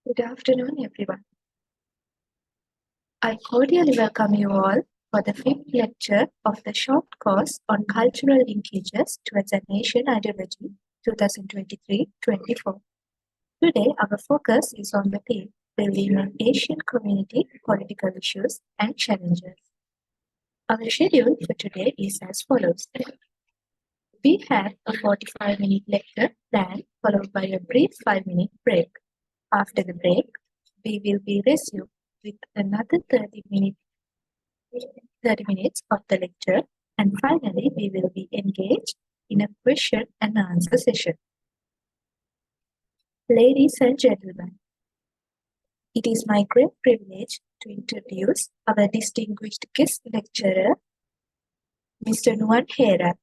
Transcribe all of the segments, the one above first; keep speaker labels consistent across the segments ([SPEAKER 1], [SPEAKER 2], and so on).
[SPEAKER 1] Good afternoon, everyone. I cordially welcome you all for the fifth lecture of the short course on cultural linkages towards an Asian ideology 2023-24. Today, our focus is on the theme building an Asian community, political issues, and challenges. Our schedule for today is as follows. We have a 45-minute lecture planned, followed by a brief 5-minute break. After the break, we will be resumed with another 30 minutes of the lecture, and finally we will be engaged in a question and answer session. Ladies and gentlemen, it is my great privilege to introduce our distinguished guest lecturer, Mr. Nuwan Herath.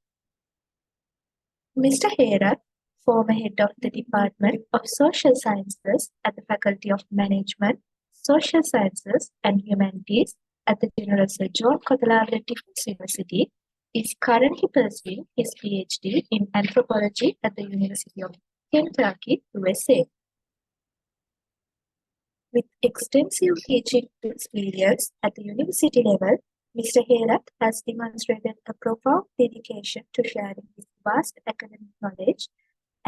[SPEAKER 1] Mr. Herath, former head of the Department of Social Sciences at the Faculty of Management, Social Sciences and Humanities at the General Sir John Kodalawala Defense University, is currently pursuing his PhD in anthropology at the University of Kentucky, USA. With extensive teaching experience at the university level, Mr. Herath has demonstrated a profound dedication to sharing his vast academic knowledge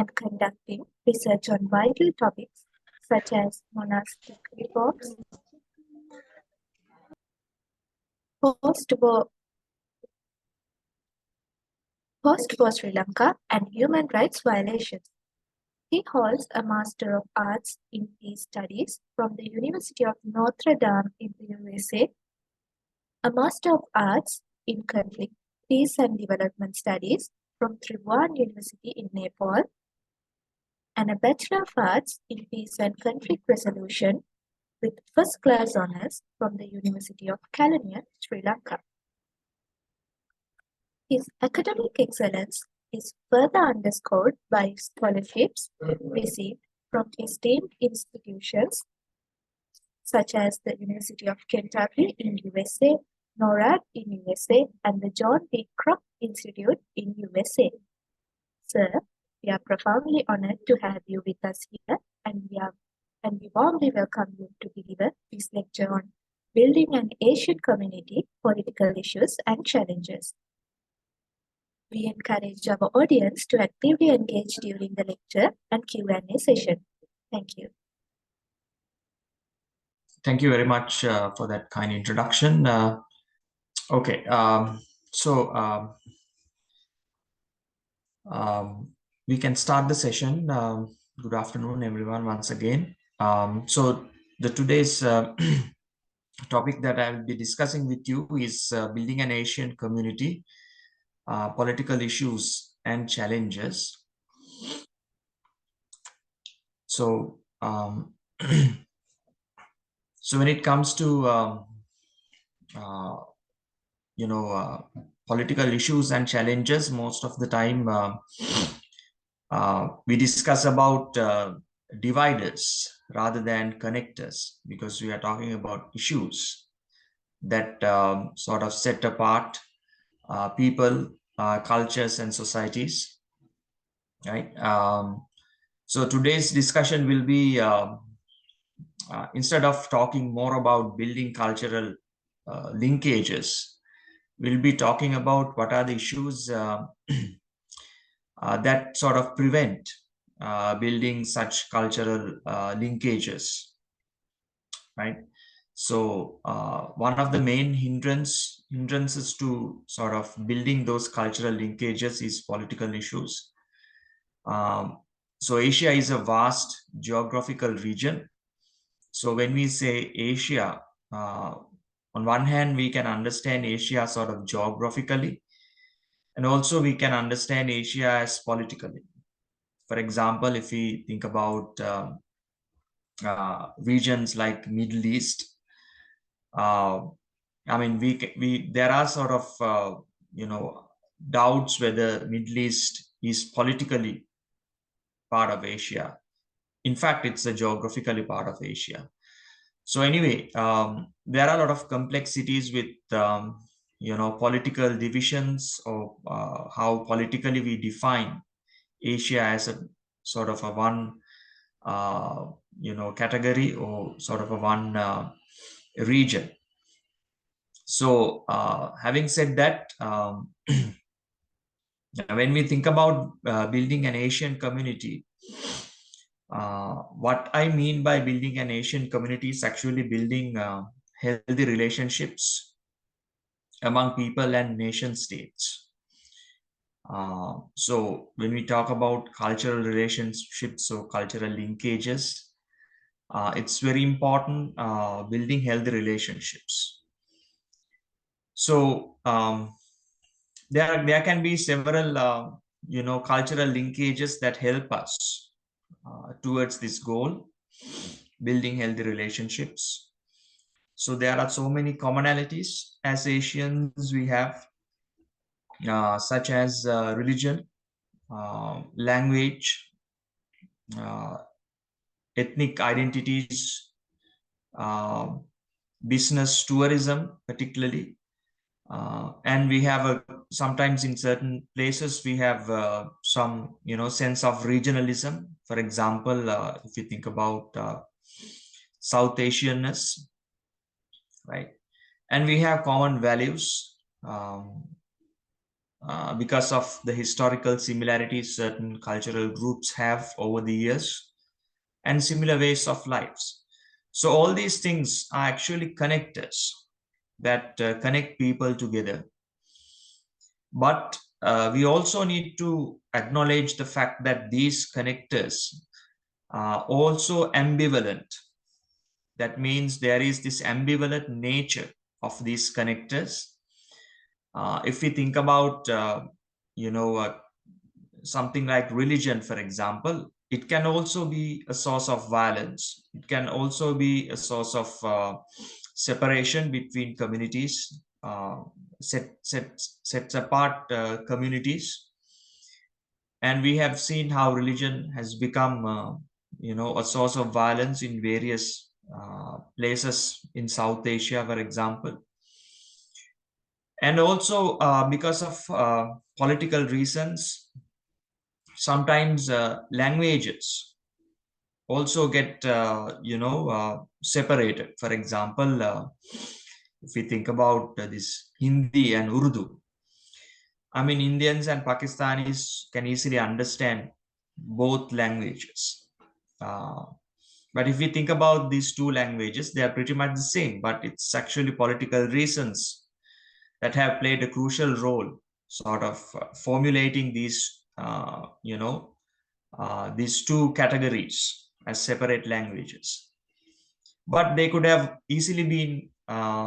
[SPEAKER 1] and conducting research on vital topics such as monastic reforms, post-war Sri Lanka, and human rights violations. He holds a Master of Arts in Peace Studies from the University of Notre Dame in the USA, a Master of Arts in Conflict, Peace and Development Studies from Tribhuvan University in Nepal, and a Bachelor of Arts in Peace and Conflict Resolution with first class honors from the University of Kelaniya, Sri Lanka. His academic excellence is further underscored by scholarships received from esteemed institutions such as the University of Kentucky in USA, NORAD in USA, and the John B. Kroc Institute in USA. Sir, we are profoundly honored to have you with us here, and we warmly welcome you to deliver this lecture on building an Asian community, political issues, and challenges. We encourage our audience to actively engage during the lecture and Q&A session. Thank you.
[SPEAKER 2] Thank you very much for that kind introduction. We can start the session. Good afternoon, everyone, once again. Today's topic that I will be discussing with you is building an Asian community, political issues and challenges. So when it comes to political issues and challenges, most of the time we discuss about dividers rather than connectors, because we are talking about issues that sort of set apart people, cultures and societies, right? So today's discussion will be instead of talking more about building cultural linkages, we'll be talking about what are the issues that sort of prevent building such cultural linkages, right? So one of the main hindrances to sort of building those cultural linkages is political issues. So Asia is a vast geographical region. So when we say Asia, on one hand, we can understand Asia sort of geographically, and also we can understand Asia as politically. For example, if we think about regions like Middle East, there are sort of doubts whether Middle East is politically part of Asia. In fact, it's a geographically part of Asia. So anyway, there are a lot of complexities with political divisions, or how politically we define Asia as a sort of a one category or sort of a one region. So having said that, when we think about building an Asian community, what I mean by building an Asian community is actually building healthy relationships among people and nation states. So when we talk about cultural relationships or cultural linkages, it's very important building healthy relationships. So there can be several cultural linkages that help us towards this goal, building healthy relationships. So there are so many commonalities as Asians we have, such as religion, language, uh, ethnic identities, uh, business, tourism, particularly. And we have sometimes in certain places we have some sense of regionalism. For example, if you think about South Asianness, right? And we have common values because of the historical similarities certain cultural groups have over the years and similar ways of lives. So all these things are actually connectors that connect people together. But we also need to acknowledge the fact that these connectors are also ambivalent. That means there is this ambivalent nature of these connectors. If we think about, something like religion, for example, it can also be a source of violence. It can also be a source of separation between communities, sets apart communities. And we have seen how religion has become, a source of violence in various places in South Asia, for example. And also because of political reasons, sometimes languages also get separated. For example, if we think about this Hindi and Urdu, I mean, Indians and Pakistanis can easily understand both languages. Uh, but if we think about these two languages, they are pretty much the same, but it's actually political reasons that have played a crucial role sort of formulating these two categories as separate languages. But they could have easily been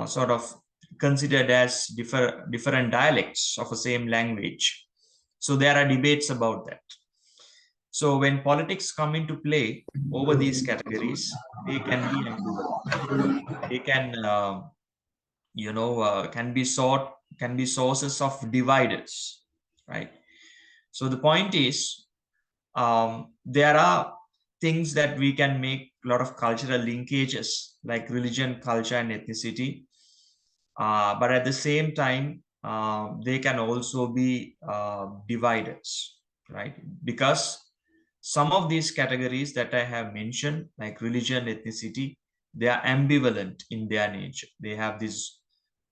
[SPEAKER 2] sort of considered as different dialects of the same language. So there are debates about that. So when politics come into play over these categories, they can be ambivalent. They can, can be sources of dividers, right? So the point is, there are things that we can make a lot of cultural linkages like religion, culture, and ethnicity. But at the same time, they can also be dividers, right? Because some of these categories that I have mentioned, like religion, ethnicity, they are ambivalent in their nature. They have this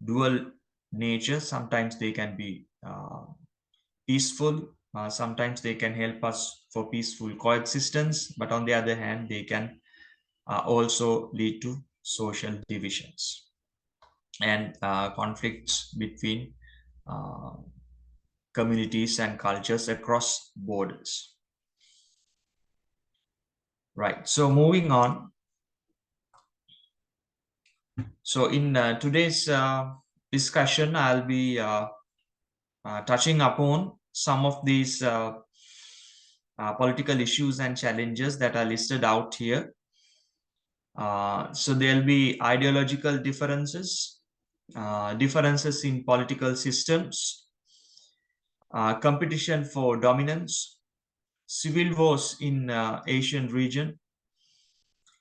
[SPEAKER 2] dual nature. Sometimes they can be peaceful. Sometimes they can help us for peaceful coexistence, but on the other hand, they can also lead to social divisions and conflicts between uh, communities and cultures across borders. Right. So moving on. So in today's discussion, I'll be touching upon some of these political issues and challenges that are listed out here. So there'll be ideological differences, differences in political systems, competition for dominance, civil wars in Asian region,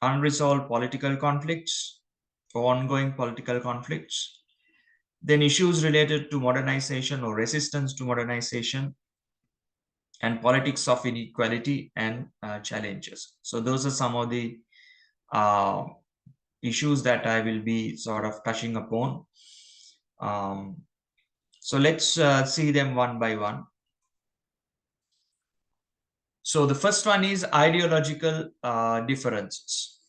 [SPEAKER 2] unresolved political conflicts, or ongoing political conflicts, then issues related to modernization or resistance to modernization, and politics of inequality and challenges. So those are some of the issues that I will be sort of touching upon. So let's see them one by one. So the first one is ideological differences.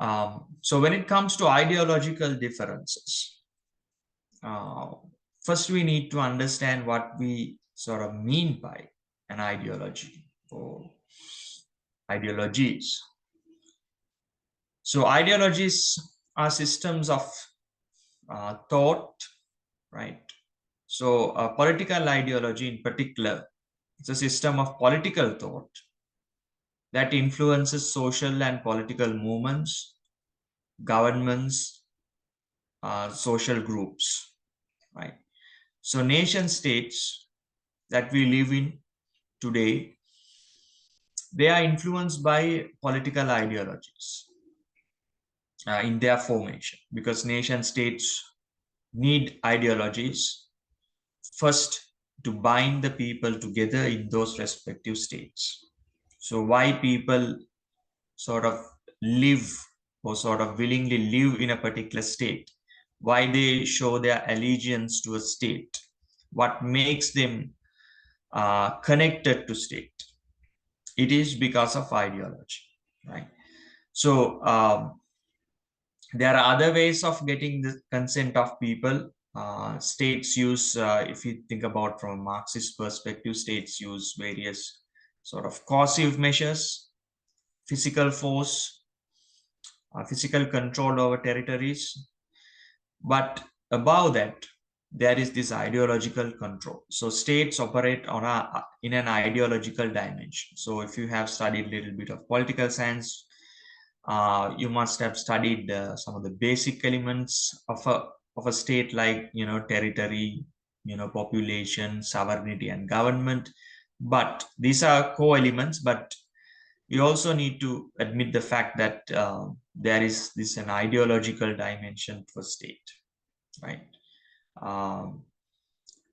[SPEAKER 2] So when it comes to ideological differences, first we need to understand what we sort of mean by an ideology or ideologies. So ideologies are systems of thought, right? So a political ideology in particular, it's a system of political thought that influences social and political movements, governments, social groups, right? So nation states that we live in today, they are influenced by political ideologies in their formation, because nation states need ideologies first to bind the people together in those respective states. So why people sort of live or sort of willingly live in a particular state, why they show their allegiance to a state, what makes them connected to state, it is because of ideology, right? So there are other ways of getting the consent of people. States use, if you think about from a Marxist perspective, states use various sort of coercive measures, physical force, physical control over territories. But above that, there is this ideological control. So states operate on in an ideological dimension. So if you have studied a little bit of political science, you must have studied some of the basic elements of a state, like territory, population, sovereignty, and government. But these are co-elements. But we also need to admit the fact that there is this an ideological dimension for state, right? Um,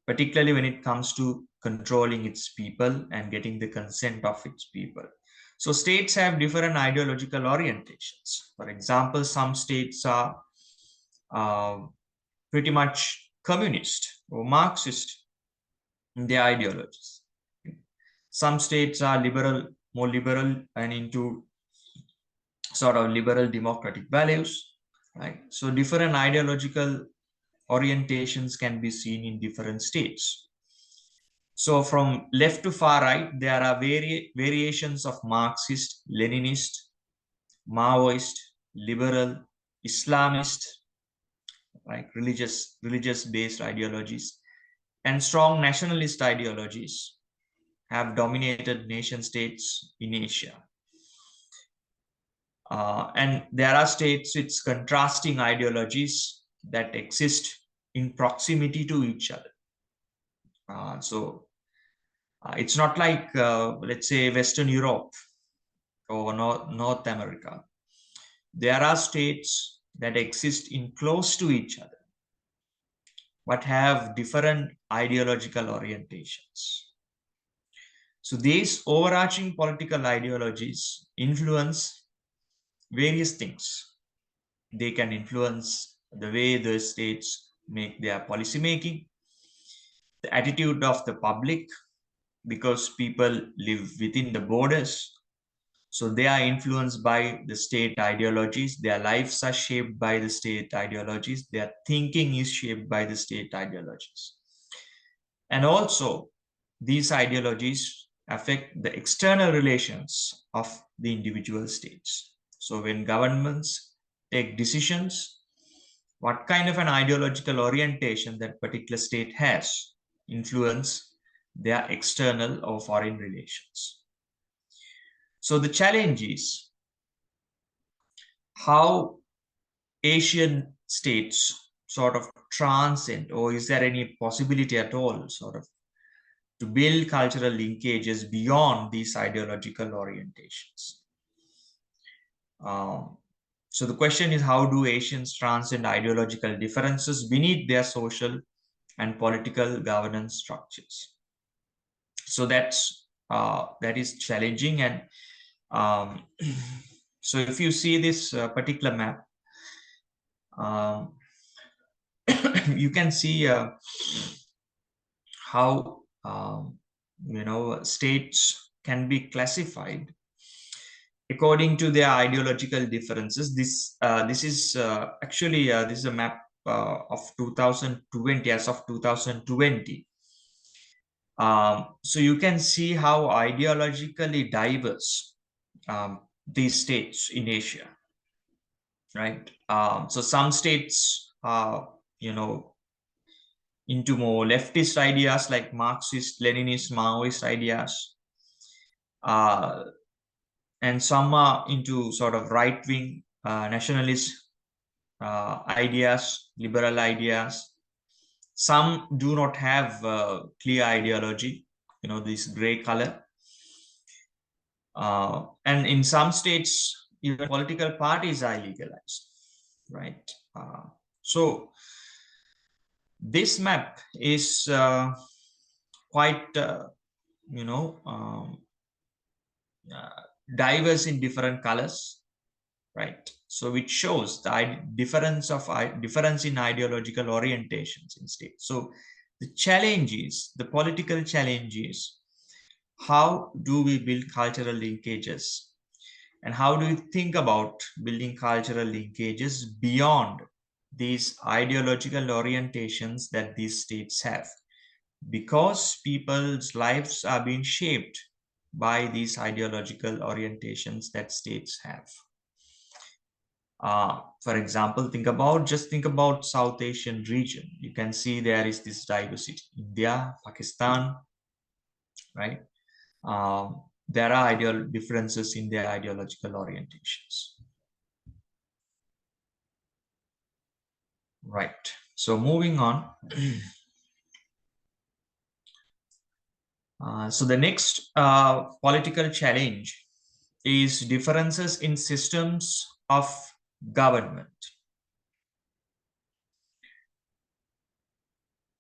[SPEAKER 2] Particularly when it comes to controlling its people and getting the consent of its people. So states have different ideological orientations. For example, some states are uh, pretty much communist or Marxist in their ideologies. Some states are liberal, more liberal, and into sort of liberal democratic values, right? So different ideological orientations can be seen in different states. So from left to far right, there are variations of Marxist, Leninist, Maoist, liberal, Islamist, like religious based ideologies, and strong nationalist ideologies have dominated nation states in Asia. And there are states with contrasting ideologies that exist in proximity to each other. So it's not like, let's say, Western Europe or North America. There are states that exist in close to each other, but have different ideological orientations. So these overarching political ideologies influence various things. They can influence the way the states make their policy making, the attitude of the public, because people live within the borders. So they are influenced by the state ideologies. Their lives are shaped by the state ideologies. Their thinking is shaped by the state ideologies. And also, these ideologies affect the external relations of the individual states. So when governments take decisions, what kind of an ideological orientation that particular state has influence their external or foreign relations. So the challenge is how Asian states sort of transcend, or is there any possibility at all sort of to build cultural linkages beyond these ideological orientations? So the question is, how do Asians transcend ideological differences beneath their social and political governance structures? So that's that is challenging. And so if you see this particular map, um, you can see how states can be classified according to their ideological differences. This is actually this is a map of 2020, as of 2020. So you can see how ideologically diverse these states in Asia, right? So some states are, into more leftist ideas like Marxist, Leninist, Maoist ideas, and some are into sort of right-wing nationalist ideas, liberal ideas. Some do not have clear ideology, this gray color. And in some states, even political parties are legalized, right? So this map is quite, diverse in different colors, right? So which shows the difference in ideological orientations in states. So the challenge is, the political challenge is, how do we build cultural linkages, and how do you think about building cultural linkages beyond these ideological orientations that these states have? Because people's lives are being shaped by these ideological orientations that states have. For example, think about South Asian region. You can see there is this diversity. India, Pakistan, right? There are differences in their ideological orientations. Right. So moving on. So the next political challenge is differences in systems of government.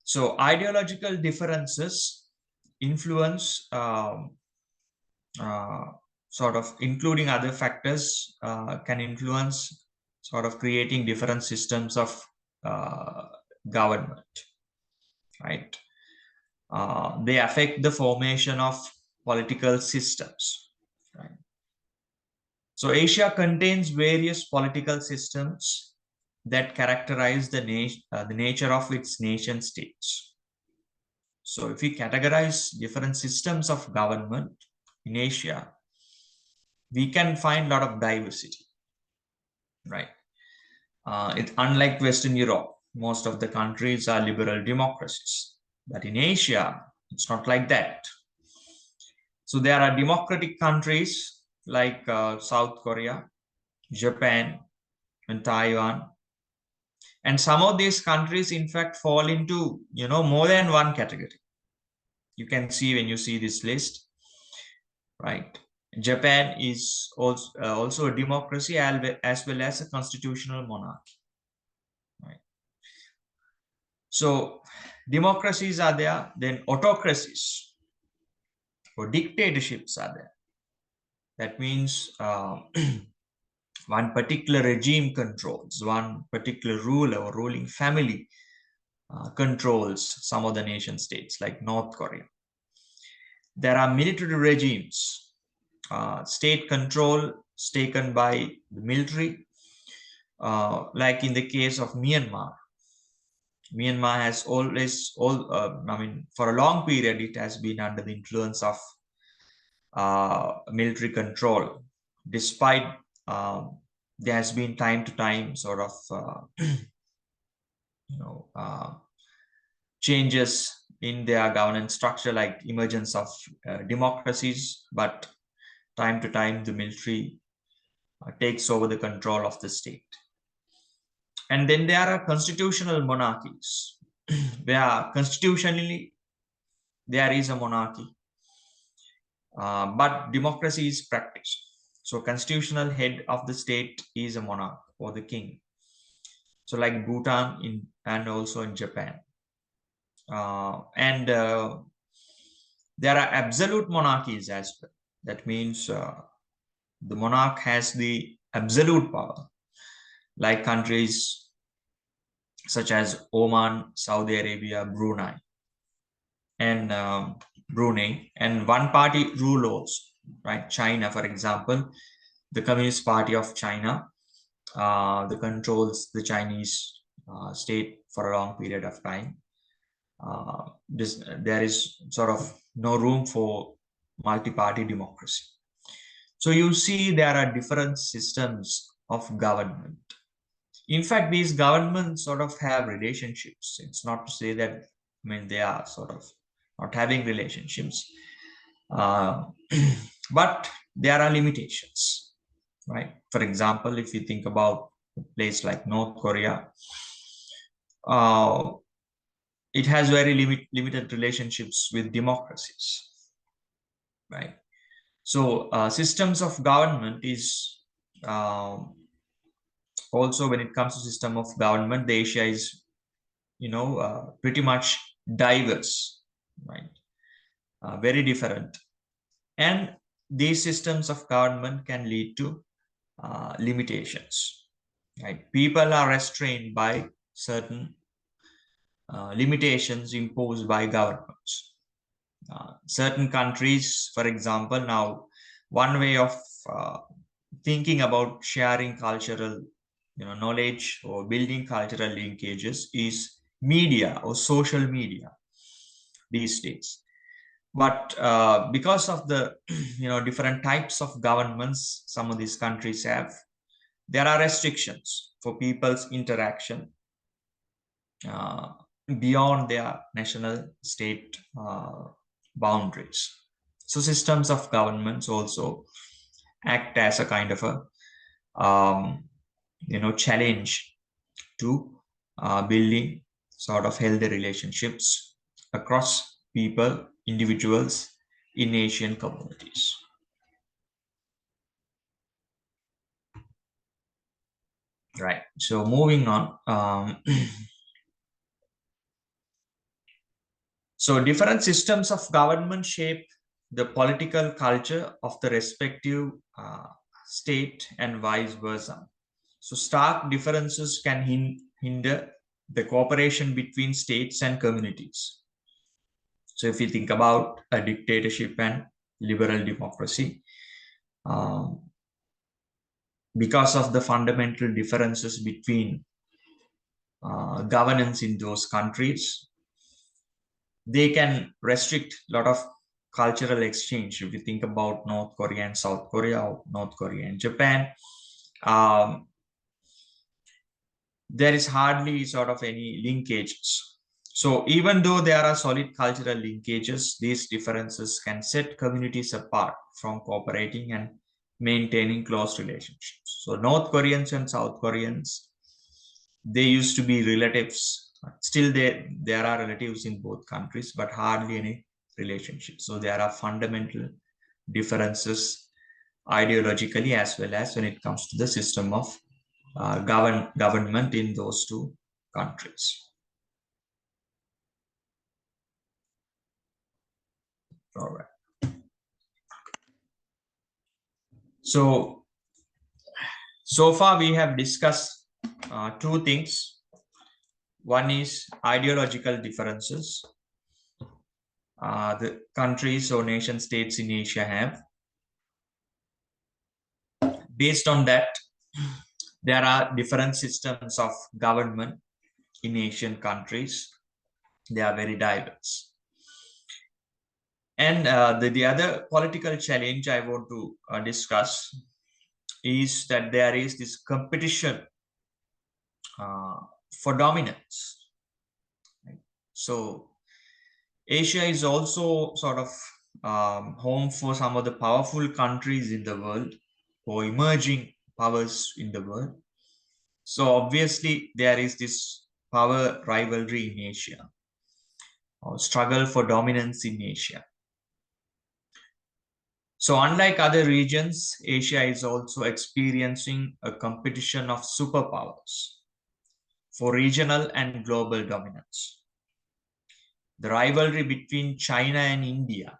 [SPEAKER 2] So ideological differences influence, sort of including other factors, can influence sort of creating different systems of government, right? They affect the formation of political systems, right? So Asia contains various political systems that characterize the nature of its nation states. So if we categorize different systems of government in Asia, we can find a lot of diversity, right? It's unlike Western Europe. Most of the countries are liberal democracies, but in Asia, it's not like that. So there are democratic countries like South Korea, Japan, and Taiwan. And some of these countries, in fact, fall into, more than one category. You can see when you see this list, right? Japan is also a democracy as well as a constitutional monarchy, right? So democracies are there, then autocracies or dictatorships are there. That means one particular regime controls, one particular ruler or ruling family controls some of the nation states, like North Korea. There are military regimes. State control is taken by the military, like in the case of Myanmar. Myanmar has for a long period, it has been under the influence of military control, despite there has been time to time sort of, changes in their governance structure, like emergence of democracies, but time to time the military takes over the control of the state. And then there are constitutional monarchies, where constitutionally there is a monarchy, but democracy is practiced. So constitutional head of the state is a monarch or the king. So like Bhutan and also in Japan. And There are absolute monarchies as well. That means the monarch has the absolute power, like countries such as Oman, Saudi Arabia, and Brunei, and one-party rule also, right? China, for example, the Communist Party of China, that controls the Chinese state for a long period of time. There is sort of no room for multi-party democracy. So you see there are different systems of government. In fact, these governments sort of have relationships. It's not to say that, they are sort of not having relationships, uh, but there are limitations, right? For example, if you think about a place like North Korea, uh, it has very limited relationships with democracies, right? So systems of government is um, also, when it comes to system of government, the Asia is pretty much diverse, right? Very different, and these systems of government can lead to limitations, right? People are restrained by certain limitations imposed by governments. Certain countries, for example, now one way of uh, thinking about sharing cultural knowledge or building cultural linkages is media or social media these days. But because of the different types of governments some of these countries have, there are restrictions for people's interaction uh, beyond their national state boundaries. So systems of governments also act as a kind of a challenge to building sort of healthy relationships across people, individuals in Asian communities. Right. So moving on. So different systems of government shape the political culture of the respective state and vice versa. So stark differences can hinder the cooperation between states and communities. So if you think about a dictatorship and liberal democracy, um, because of the fundamental differences between governance in those countries, they can restrict a lot of cultural exchange. If you think about North Korea and South Korea, or North Korea and Japan, um, there is hardly sort of any linkages. So even though there are solid cultural linkages, these differences can set communities apart from cooperating and maintaining close relationships. So North Koreans and South Koreans, they used to be relatives. Still there are relatives in both countries, but hardly any relationship. So there are fundamental differences ideologically as well as when it comes to the system of government in those two countries. All right. So far we have discussed two things. One is ideological differences the countries or nation states in Asia have. Based on that, there are different systems of government in Asian countries. They are very diverse. And the other political challenge I want to discuss is that there is this competition for dominance. Right? So Asia is also sort of home for some of the powerful countries in the world or emerging powers in the world. So obviously there is this power rivalry in Asia or struggle for dominance in Asia. So unlike other regions, Asia is also experiencing a competition of superpowers for regional and global dominance. The rivalry between China and India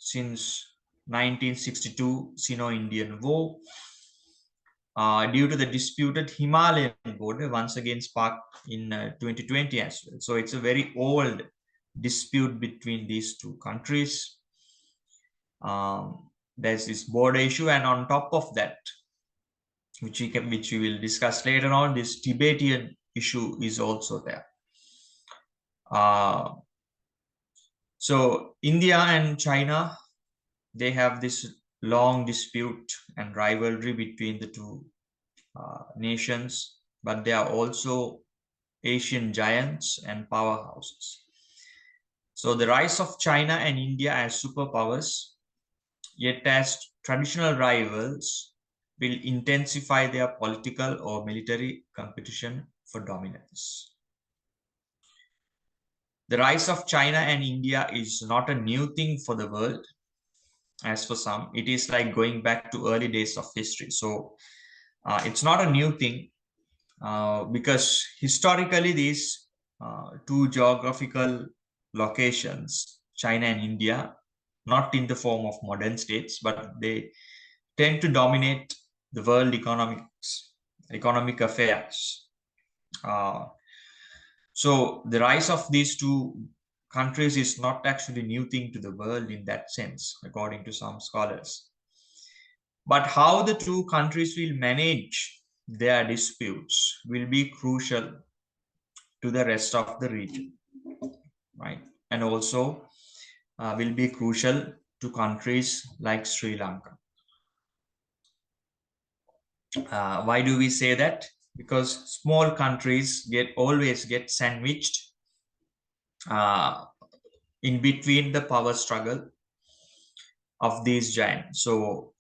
[SPEAKER 2] since 1962 Sino-Indian War, due to the disputed Himalayan border, once again sparked in 2020 as well. So it's a very old dispute between these two countries. There's this border issue, and on top of that, which we will discuss later on, this Tibetan issue is also there. So India and China, they have this long dispute and rivalry between the two nations, but they are also Asian giants and powerhouses. So the rise of China and India as superpowers, yet as traditional rivals, will intensify their political or military competition for dominance. The rise of China and India is not a new thing for the world. As for some, it is like going back to early days of history. So it's not a new thing because historically these two geographical locations, China and India, not in the form of modern states, but they tend to dominate the world economic affairs. So the rise of these two countries is not actually a new thing to the world in that sense, according to some scholars. But how the two countries will manage their disputes will be crucial to the rest of the region, right? And also will be crucial to countries like Sri Lanka. Why do we say that? Because small countries always get sandwiched in between the power struggle of these giants. So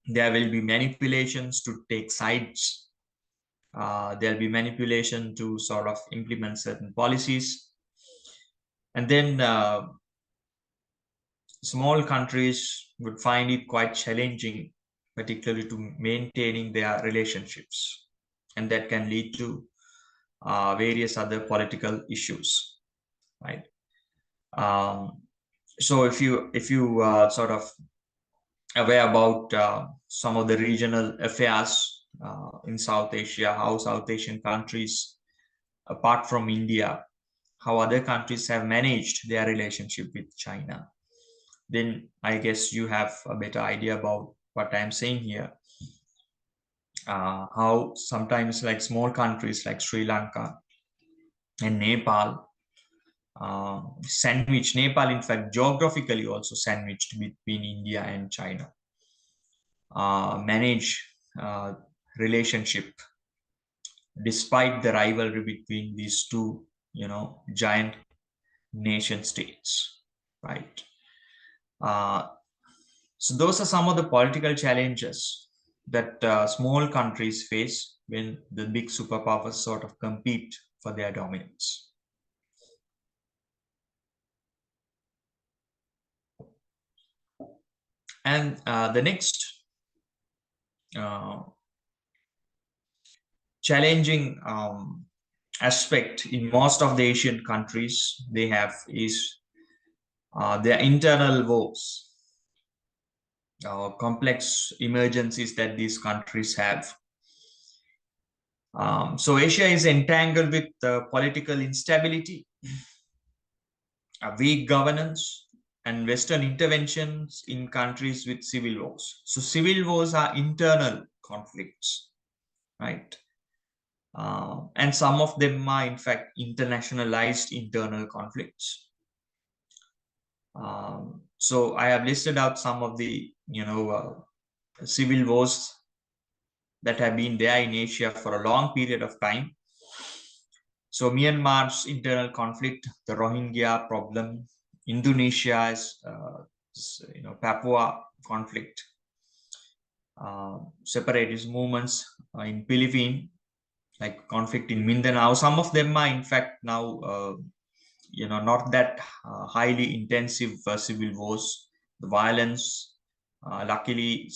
[SPEAKER 2] there will be manipulations to take sides. There'll be manipulation to sort of implement certain policies. And then small countries would find it quite challenging, particularly to maintaining their relationships. And that can lead to various other political issues, right? So if you sort of aware about some of the regional affairs in South Asia, how South Asian countries, apart from India, how other countries have managed their relationship with China, then I guess you have a better idea about what I'm saying here. How sometimes like small countries like Sri Lanka and Nepal sandwiched, Nepal in fact geographically also sandwiched between India and China, manage relationship despite the rivalry between these two, giant nation states, right? So those are some of the political challenges that small countries face when the big superpowers sort of compete for their dominance. And the next challenging aspect in most of the Asian countries they have is their internal wars, complex emergencies that these countries have. So Asia is entangled with political instability, weak governance, and Western interventions in countries with civil wars. So civil wars are internal conflicts, right? And some of them are in fact internationalized internal conflicts. So I have listed out some of the civil wars that have been there in Asia for a long period of time. So Myanmar's internal conflict, the Rohingya problem, Indonesia's Papua conflict, separatist movements in Philippines, like conflict in Mindanao. Some of them are in fact now not that highly intensive civil wars. The violence luckily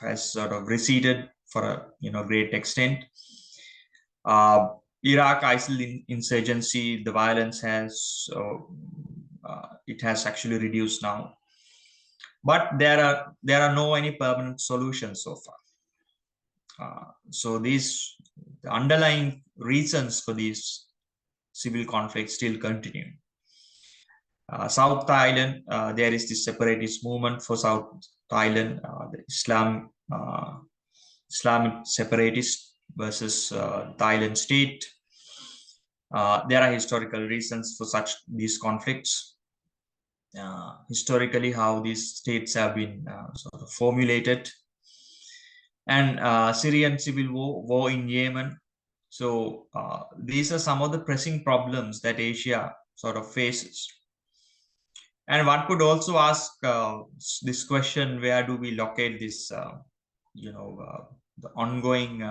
[SPEAKER 2] has receded for a great extent. Iraq ISIL insurgency, the violence has actually reduced now. but there are no any permanent solutions so far. So these the underlying reasons for these civil conflicts still continue. South Thailand, there is this separatist movement for South Thailand, the Islamic separatists versus Thailand state. There are historical reasons for these conflicts. Historically, how these states have been sort of formulated, and Syrian civil war in Yemen. So these are some of the pressing problems that Asia sort of faces. And one could also ask this question: where do we locate this, the ongoing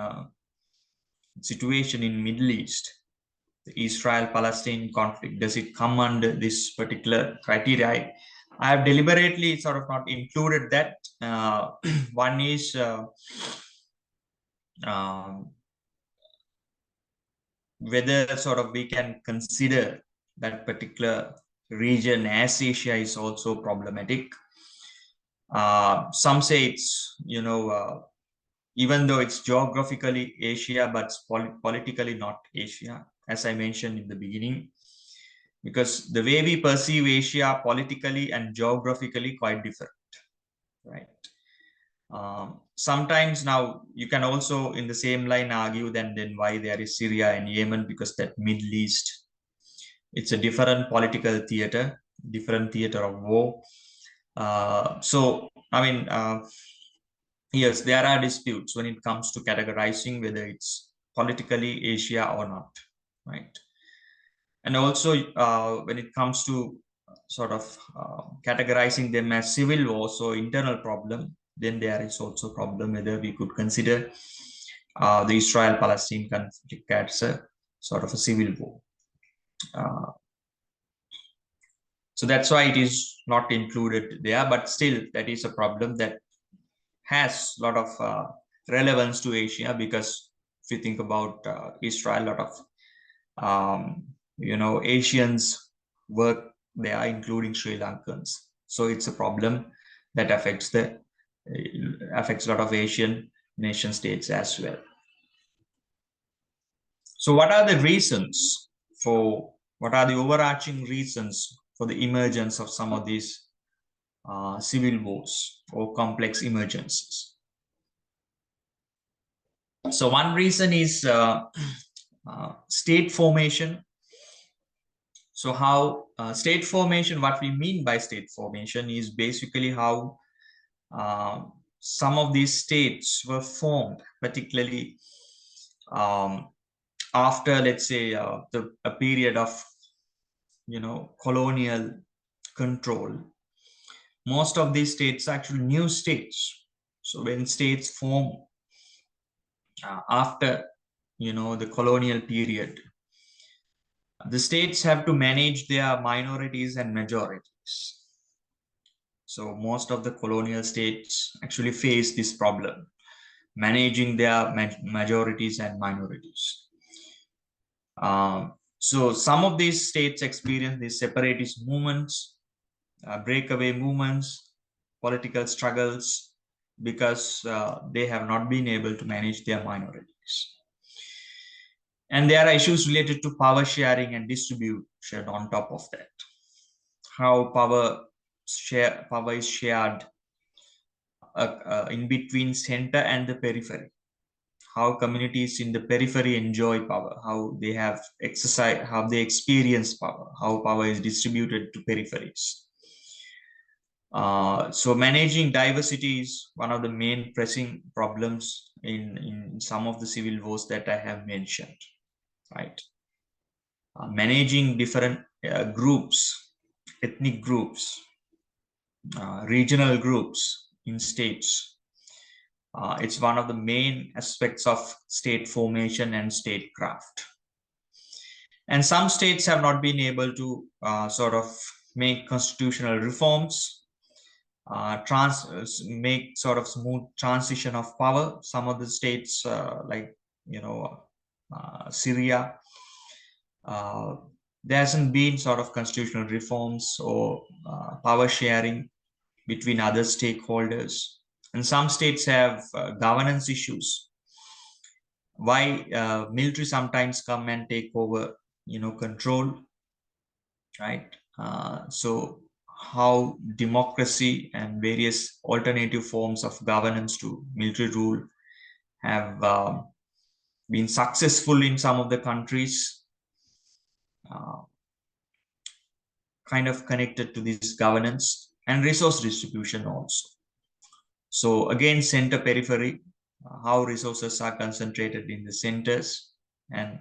[SPEAKER 2] situation in Middle East, the Israel-Palestine conflict? Does it come under this particular criteria? I have deliberately sort of not included that. One is whether sort of we can consider that particular region as Asia is also problematic. Some say it's, even though it's geographically Asia, but politically not Asia, as I mentioned in the beginning, because the way we perceive Asia politically and geographically quite different, right? Sometimes now you can also in the same line argue then why there is Syria and Yemen, because that Middle East, it's a different political theater, different theater of war. So I mean, yes, there are disputes when it comes to categorizing whether it's politically Asia or not, right? And also when it comes to sort of categorizing them as civil war, so internal problem, then there is also a problem whether we could consider the Israel-Palestine conflict as a sort of a civil war. So that's why it is not included there, but still that is a problem that has a lot of relevance to Asia, because if you think about Israel, a lot of Asians work there, including Sri Lankans. So it's a problem that affects a lot of Asian nation states as well. So what are the overarching reasons for the emergence of some of these civil wars or complex emergencies? So one reason is state formation. So how state formation, what we mean by state formation is basically how some of these states were formed, particularly after, let's say, a period of colonial control. Most of these states are actually new states. So when states form after the colonial period, the states have to manage their minorities and majorities. So most of the colonial states actually face this problem, managing their majorities and minorities. So some of these states experience these separatist movements, breakaway movements, political struggles, because they have not been able to manage their minorities. And there are issues related to power sharing and distribution on top of that. How power is shared in between center and the periphery. How communities in the periphery enjoy power, how they have exercise, how they experience power, how power is distributed to peripheries. So managing diversity is one of the main pressing problems in some of the civil wars that I have mentioned, right? Managing different groups, ethnic groups, regional groups in states. It's one of the main aspects of state formation and statecraft. And some states have not been able to sort of make constitutional reforms, make sort of smooth transition of power. Some of the states like Syria, there hasn't been sort of constitutional reforms or power sharing between other stakeholders. And some states have governance issues. Why military sometimes come and take over, control, right? So how democracy and various alternative forms of governance to military rule have been successful in some of the countries, uh, kind of connected to this governance and resource distribution also. So again, center periphery, how resources are concentrated in the centers and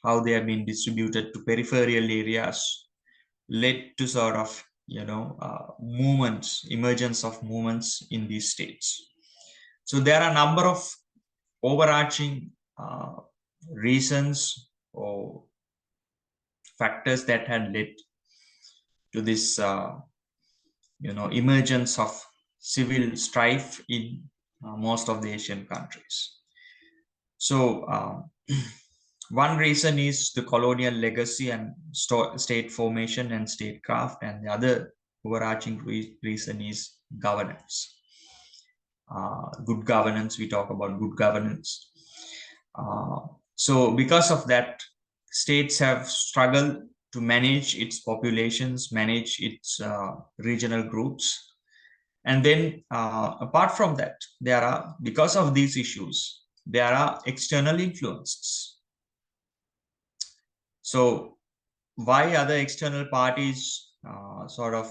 [SPEAKER 2] how they have been distributed to peripheral areas led to sort of, movements, emergence of movements in these states. So there are a number of overarching reasons or factors that had led to this, emergence of civil strife in most of the Asian countries. So one reason is the colonial legacy and state formation and statecraft, and the other overarching reason is governance. Good governance, we talk about good governance. So because of that, states have struggled to manage its populations, manage its regional groups. And then apart from that, because of these issues, there are external influences. So why other external parties sort of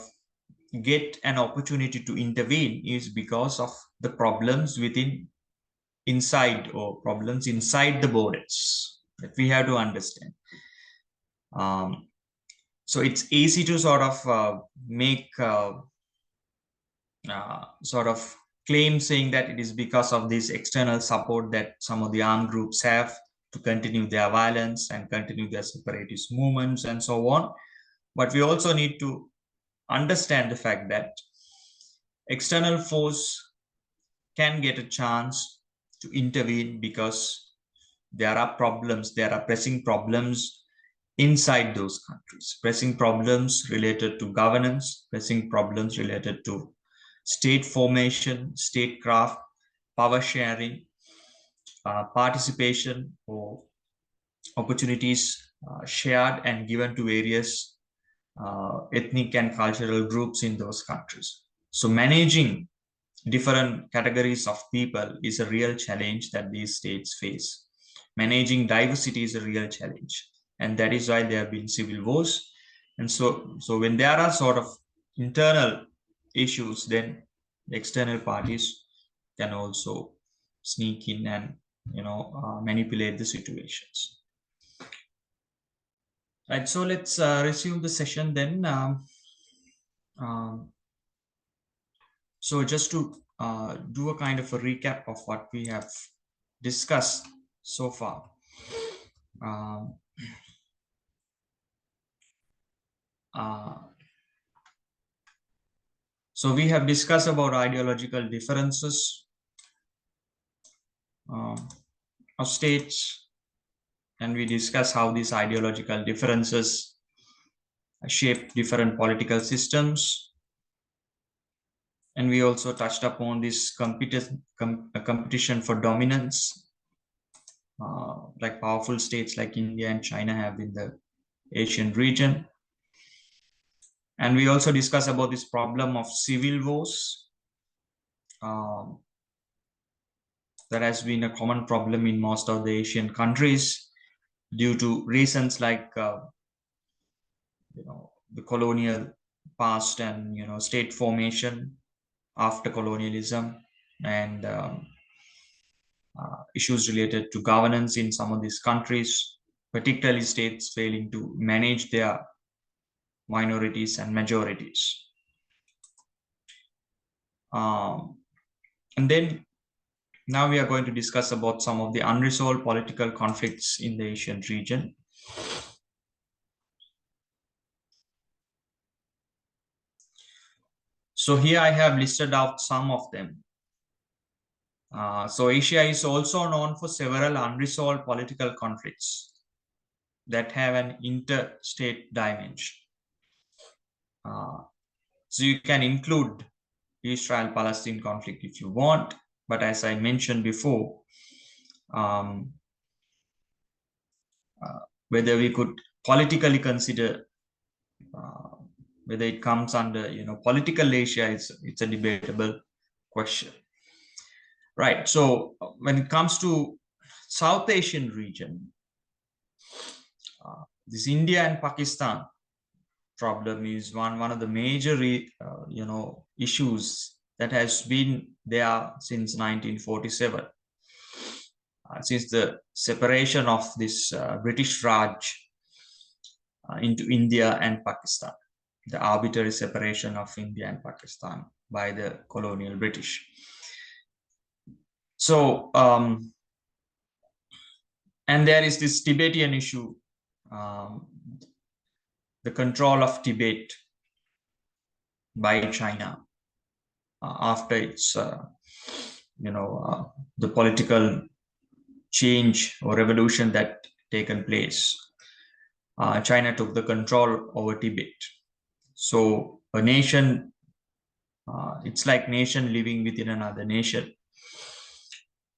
[SPEAKER 2] get an opportunity to intervene is because of the problems inside the borders that we have to understand. So it's easy to sort of make sort of claim saying that it is because of this external support that some of the armed groups have to continue their violence and continue their separatist movements and so on. But we also need to understand the fact that external force can get a chance to intervene because there are pressing problems inside those countries, pressing problems related to governance, pressing problems related to state formation, statecraft, power sharing, participation, or opportunities shared and given to various ethnic and cultural groups in those countries. So managing different categories of people is a real challenge that these states face. Managing diversity is a real challenge, and that is why there have been civil wars. And so when there are sort of internal issues, then external parties can also sneak in and manipulate the situations. Right. So let's resume the session then. So just to do a kind of a recap of what we have discussed so far. So we have discussed about ideological differences of states, and we discussed how these ideological differences shape different political systems. And we also touched upon this competition for dominance, like powerful states like India and China have in the Asian region. And we also discussed about this problem of civil wars. That has been a common problem in most of the Asian countries due to reasons like the colonial past and state formation after colonialism, and issues related to governance in some of these countries, particularly states failing to manage their minorities and majorities. And then now we are going to discuss about some of the unresolved political conflicts in the Asian region. So here I have listed out some of them. So Asia is also known for several unresolved political conflicts that have an interstate dimension. So you can include Israel-Palestine conflict if you want, but as I mentioned before, whether we could politically consider whether it comes under political Asia, it's a debatable question, right? So when it comes to South Asian region, this India and Pakistan problem is one of the major issues that has been there since 1947, since the separation of this British Raj into India and Pakistan, the arbitrary separation of India and Pakistan by the colonial British. So and there is this Tibetan issue, the control of Tibet by China after its the political change or revolution that taken place. China took the control over Tibet. So a nation, it's like nation living within another nation.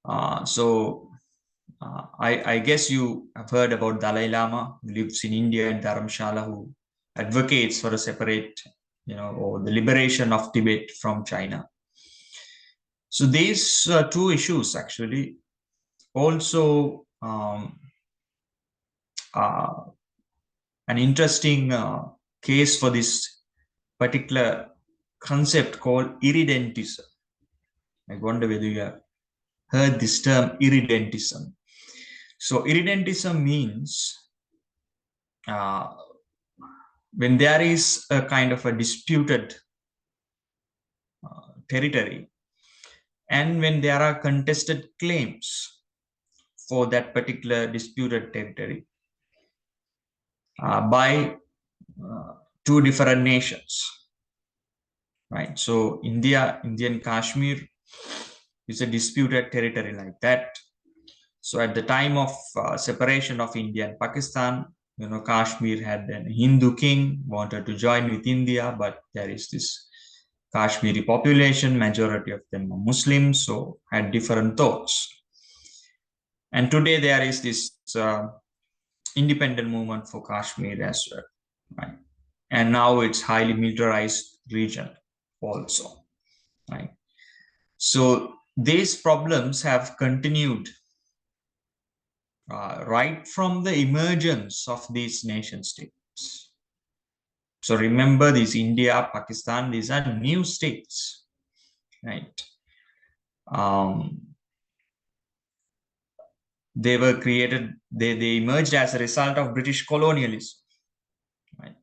[SPEAKER 2] I guess you have heard about Dalai Lama, who lives in India and Dharamshala, who advocates for a separate, or the liberation of Tibet from China. So these two issues actually also an interesting case for this particular concept called irredentism. I wonder whether you have heard this term, irredentism. So irredentism means when there is a kind of a disputed territory, and when there are contested claims for that particular disputed territory by two different nations, right? So Indian Kashmir is a disputed territory like that. So at the time of separation of India and Pakistan, Kashmir had a Hindu king, wanted to join with India, but there is this Kashmiri population, majority of them are Muslims, so had different thoughts. And today there is this independent movement for Kashmir as well, right? And now it's highly militarized region also, right? So these problems have continued right from the emergence of these nation states. So remember, these India, Pakistan, these are new states, right? They were created, they emerged as a result of British colonialism, right?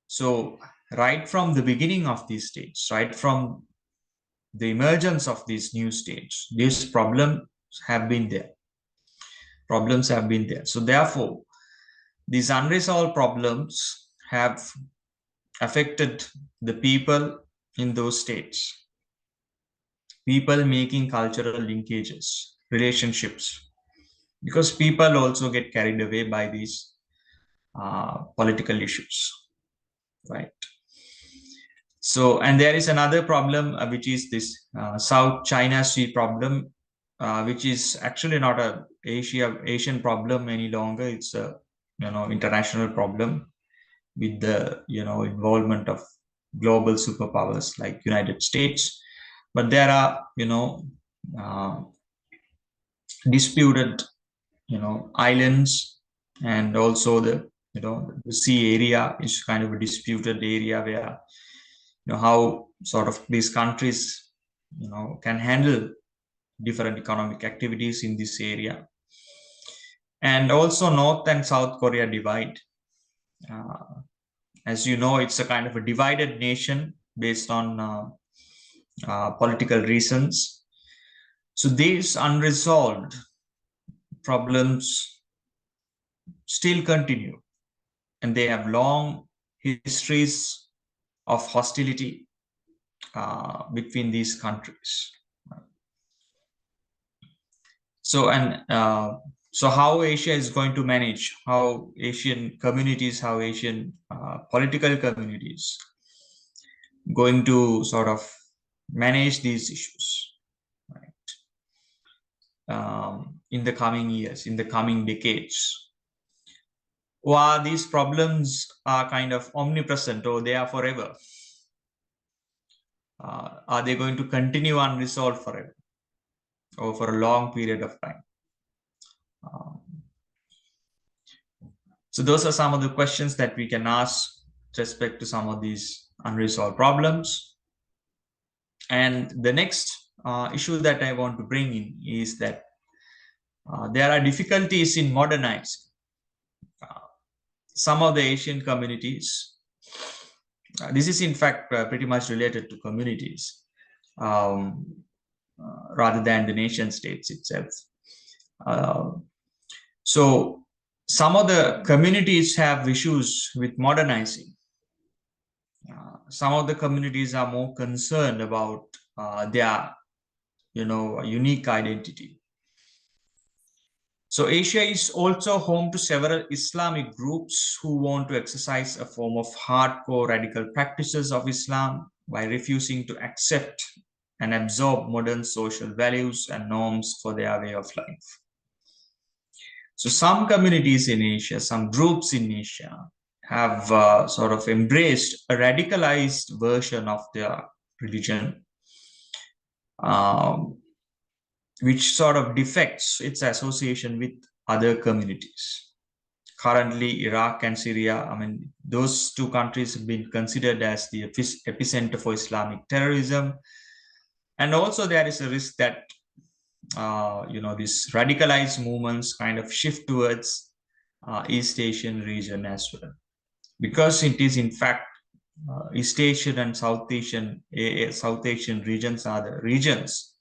[SPEAKER 2] So right from the beginning of these states, right from the emergence of these new states, these problems have been there. So therefore, these unresolved problems have affected the people in those states. People making cultural linkages, relationships, because people also get carried away by these political issues, right? So, and there is another problem, which is this South China Sea problem, which is actually not a Asian problem any longer. It's a international problem with the involvement of global superpowers like United States. But there are disputed islands, and also the the sea area is kind of a disputed area where how sort of these countries can handle different economic activities in this area. And also North and South Korea divide. As you know, it's a kind of a divided nation based on political reasons. So these unresolved problems still continue, and they have long histories of hostility between these countries. So So how Asia is going to manage, how Asian communities, how Asian political communities going to sort of manage these issues, right? In the coming years, in the coming decades. Or these problems are kind of omnipresent or they are forever? Are they going to continue unresolved forever or for a long period of time? Um, so those are some of the questions that we can ask with respect to some of these unresolved problems. And the next issue that I want to bring in is that there are difficulties in modernizing some of the Asian communities. This is in fact pretty much related to communities um, rather than the nation states itself. So some of the communities have issues with modernizing. Some of the communities are more concerned about their, unique identity. So Asia is also home to several Islamic groups who want to exercise a form of hardcore radical practices of Islam by refusing to accept and absorb modern social values and norms for their way of life. So some communities in Asia, some groups in Asia have sort of embraced a radicalized version of their religion, which sort of defects its association with other communities. Currently, Iraq and Syria, those two countries have been considered as the epicenter for Islamic terrorism. And also there is a risk that, these radicalized movements kind of shift towards East Asian region as well. Because it is in fact, East Asian and South Asian regions are the regions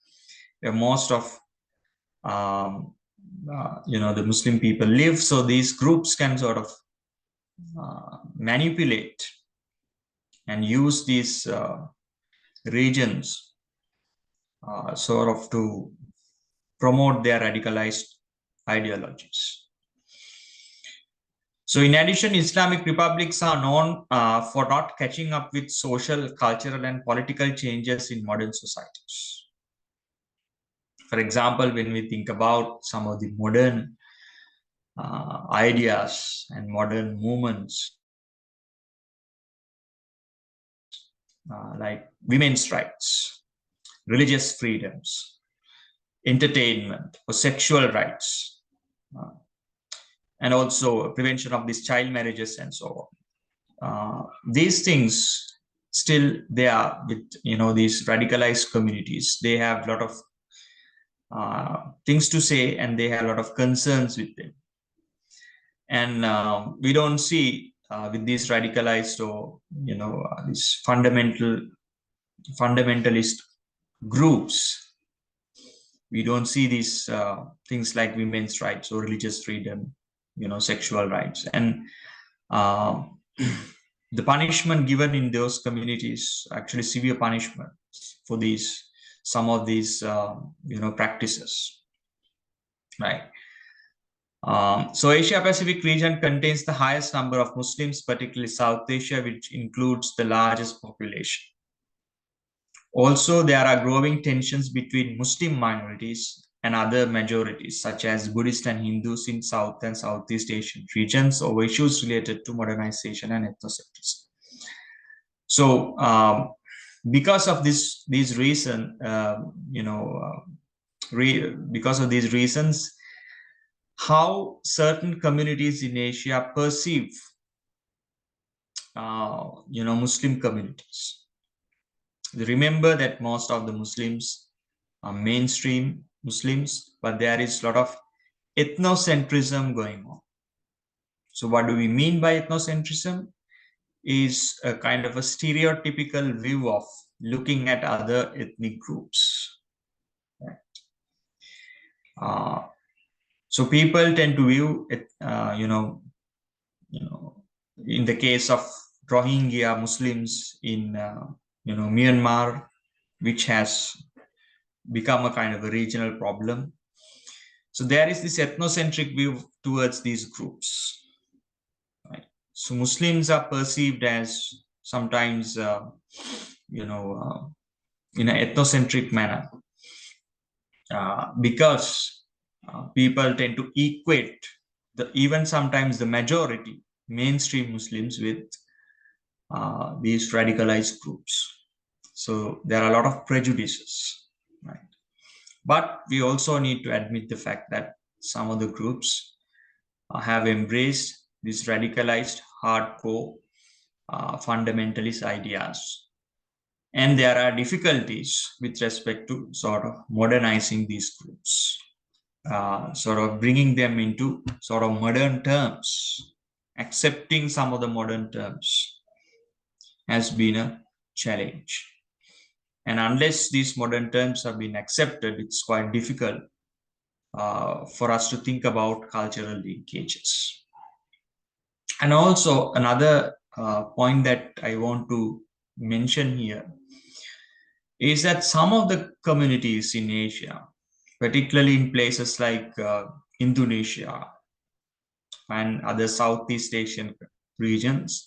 [SPEAKER 2] where most of the Muslim people live. So these groups can sort of manipulate and use these regions sort of to promote their radicalized ideologies. So in addition, Islamic republics are known for not catching up with social, cultural, and political changes in modern societies. For example, when we think about some of the modern ideas and modern movements, like women's rights, religious freedoms, entertainment, or sexual rights, and also prevention of these child marriages and so on. These things still they are with these radicalized communities. They have a lot of things to say, and they have a lot of concerns with them. And we don't see with these radicalized or these fundamentalist groups, we don't see these things like women's rights or religious freedom, sexual rights. And the punishment given in those communities, actually severe punishment for some of these practices, right? So Asia Pacific region contains the highest number of Muslims, particularly South Asia, which includes the largest population. Also, there are growing tensions between Muslim minorities and other majorities, such as Buddhist and Hindus in South and Southeast Asian regions, over issues related to modernization and ethnocentrism. So, because of these reasons, because of these reasons, how certain communities in Asia perceive, Muslim communities. Remember that most of the Muslims are mainstream Muslims, but there is a lot of ethnocentrism going on. So what do we mean by ethnocentrism? Is a kind of a stereotypical view of looking at other ethnic groups. Right? So people tend to view it, in the case of Rohingya Muslims in Myanmar, which has become a kind of a regional problem. So there is this ethnocentric view towards these groups. Right? So Muslims are perceived as sometimes, in an ethnocentric manner, because people tend to equate even sometimes the majority mainstream Muslims with these radicalized groups. So there are a lot of prejudices, right? But we also need to admit the fact that some of the groups have embraced these radicalized, hardcore, fundamentalist ideas. And there are difficulties with respect to sort of modernizing these groups, sort of bringing them into sort of modern terms, accepting some of the modern terms has been a challenge. And unless these modern terms have been accepted, it's quite difficult for us to think about cultural linkages. And also another point that I want to mention here is that some of the communities in Asia, particularly in places like Indonesia and other Southeast Asian regions,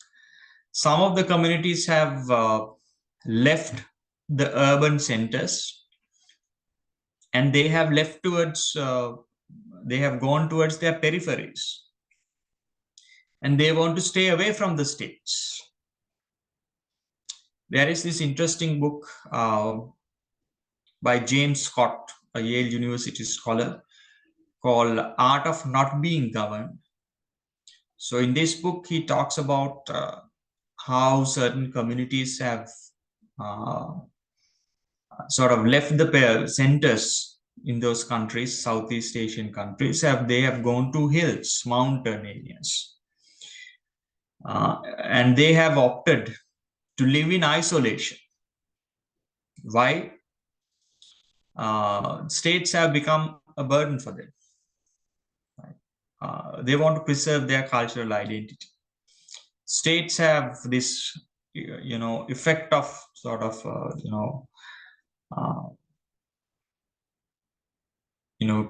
[SPEAKER 2] some of the communities have left the urban centers, and they have they have gone towards their peripheries, and they want to stay away from the states. There is this interesting book by James Scott, a Yale University scholar, called Art of Not Being Governed. So in this book, he talks about how certain communities have sort of left the centers in those countries, Southeast Asian countries, they have gone to hills, mountain areas. And they have opted to live in isolation. Why? States have become a burden for them. They want to preserve their cultural identity. States have this, effect of sort of,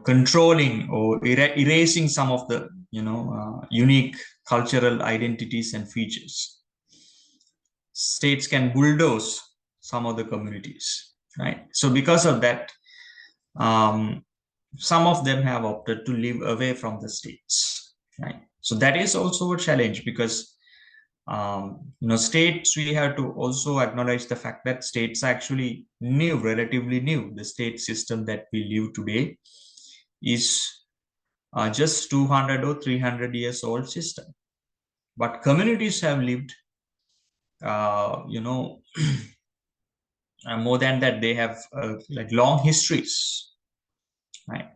[SPEAKER 2] controlling or erasing some of the, unique cultural identities and features. States can bulldoze some of the communities, right? So because of that, some of them have opted to live away from the states, right? So that is also a challenge because, states, we have to also acknowledge the fact that states are actually new, relatively new. The state system that we live today is just 200 or 300 years old system. But communities have lived, more than that. They have like long histories, right?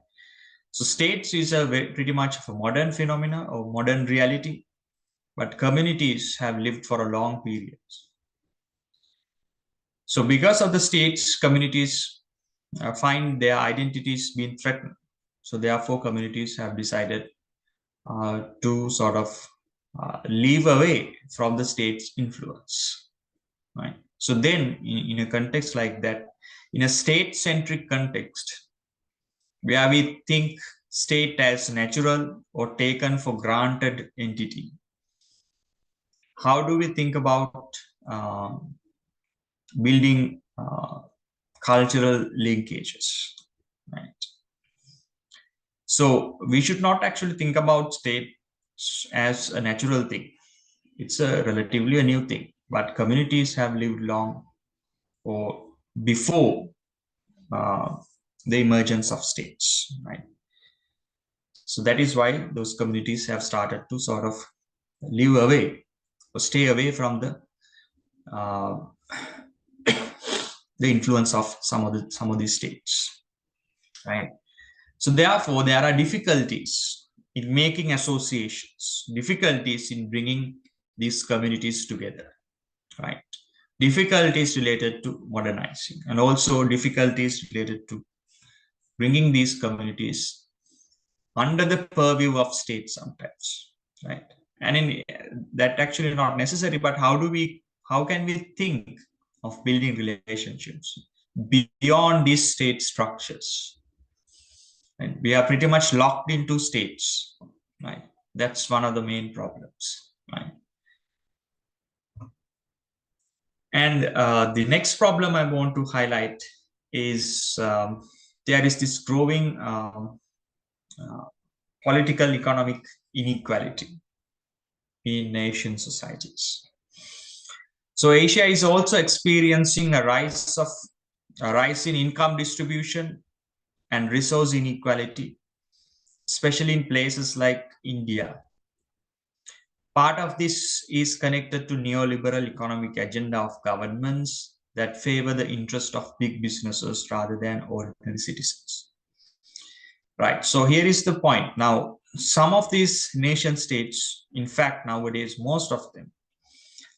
[SPEAKER 2] So states is pretty much of a modern phenomena or modern reality, but communities have lived for a long period. So because of the states, communities find their identities being threatened. So therefore, communities have decided to sort of live away from the state's influence, right? So then, in a context like that, in a state-centric context, where we think state as natural or taken for granted entity, how do we think about building cultural linkages, right? So we should not actually think about state as a natural thing. It's a relatively a new thing, but communities have lived long or before the emergence of states, right? So that is why those communities have started to sort of live away or stay away from uh, the influence of some of these states, right? So therefore, there are difficulties in making associations, difficulties in bringing these communities together, right? Difficulties related to modernizing, and also difficulties related to bringing these communities under the purview of states sometimes, right? And in that actually not necessary, but how can we think of building relationships beyond these state structures? And we are pretty much locked into states, right? That's one of the main problems, right? And the next problem I want to highlight is there is this growing uh, political economic inequality in Asian societies. So Asia is also experiencing a rise in income distribution and resource inequality, especially in places like India. Part of this is connected to neoliberal economic agenda of governments that favor the interest of big businesses rather than ordinary citizens. Right. So here is the point. Now, some of these nation states, in fact, nowadays, most of them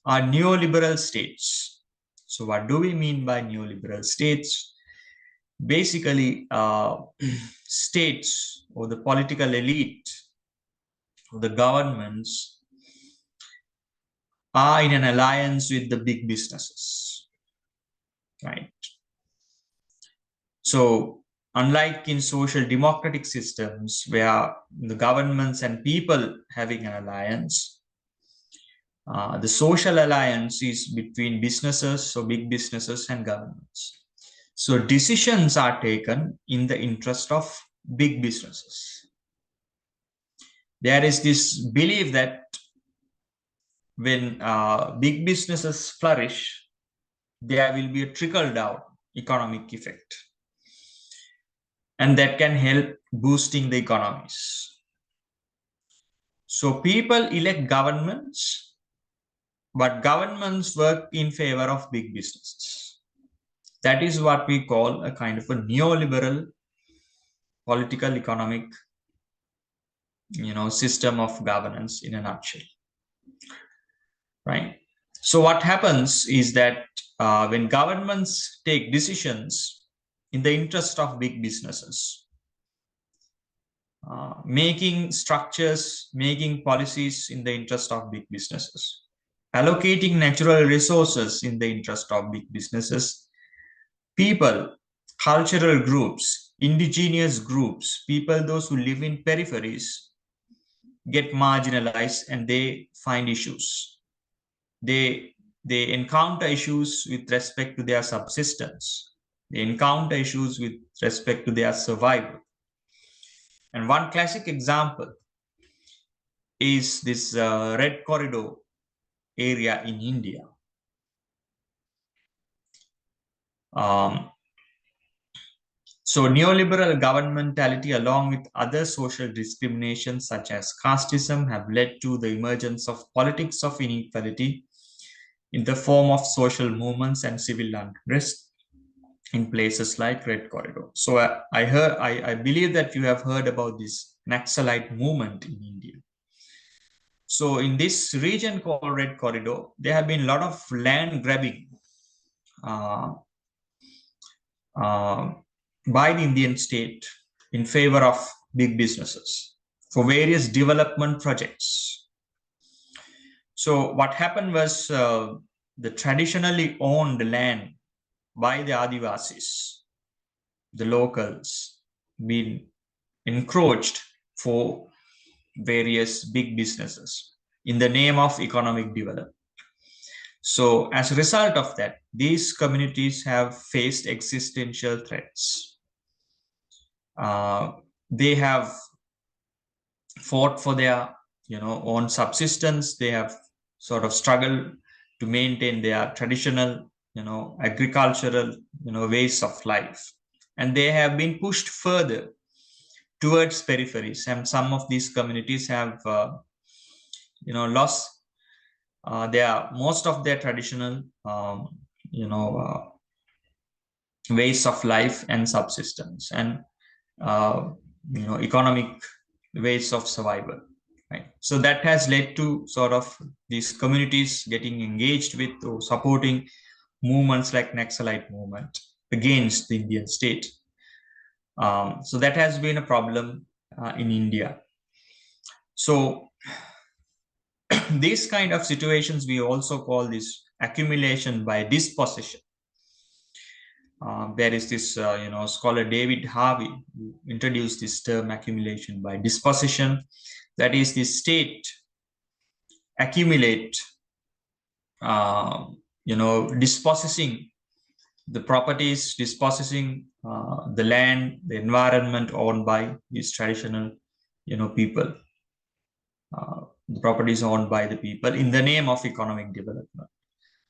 [SPEAKER 2] are neoliberal states. So what do we mean by neoliberal states? Basically, states or the political elite or the governments are in an alliance with the big businesses, right? So unlike in social democratic systems where the governments and people having an alliance, the social alliance is between businesses, so big businesses and governments. So decisions are taken in the interest of big businesses. There is this belief that when big businesses flourish, there will be a trickle down economic effect, and that can help boosting the economies. So people elect governments, but governments work in favor of big businesses. That is what we call a kind of a neoliberal political economic system of governance in a nutshell, right? So what happens is that when governments take decisions in the interest of big businesses, making structures, making policies in the interest of big businesses, allocating natural resources in the interest of big businesses, people, cultural groups, indigenous groups, people, those who live in peripheries, get marginalized and they find issues. They encounter issues with respect to their subsistence. They encounter issues with respect to their survival. And one classic example is this Red Corridor area in India. So neoliberal governmentality along with other social discriminations such as casteism have led to the emergence of politics of inequality in the form of social movements and civil unrest in places like Red Corridor. So I believe that you have heard about this Naxalite movement in India. So in this region called Red Corridor, there have been a lot of land grabbing by the Indian state in favor of big businesses for various development projects. So what happened was the traditionally owned land by the Adivasis, the locals, been encroached for various big businesses in the name of economic development. So as a result of that, these communities have faced existential threats. They have fought for their own subsistence. They have sort of struggled to maintain their traditional agricultural ways of life, and they have been pushed further towards peripheries, and some of these communities have lost most of their traditional ways of life and subsistence and economic ways of survival, right? So that has led to sort of these communities getting engaged with or supporting movements like Naxalite movement against the Indian state. So that has been a problem in India. So these kind of situations we also call this accumulation by dispossession. There is this, scholar David Harvey who introduced this term accumulation by disposition. That is, the state accumulate, dispossessing the properties, dispossessing the land, the environment owned by these traditional, people. The properties owned by the people in the name of economic development.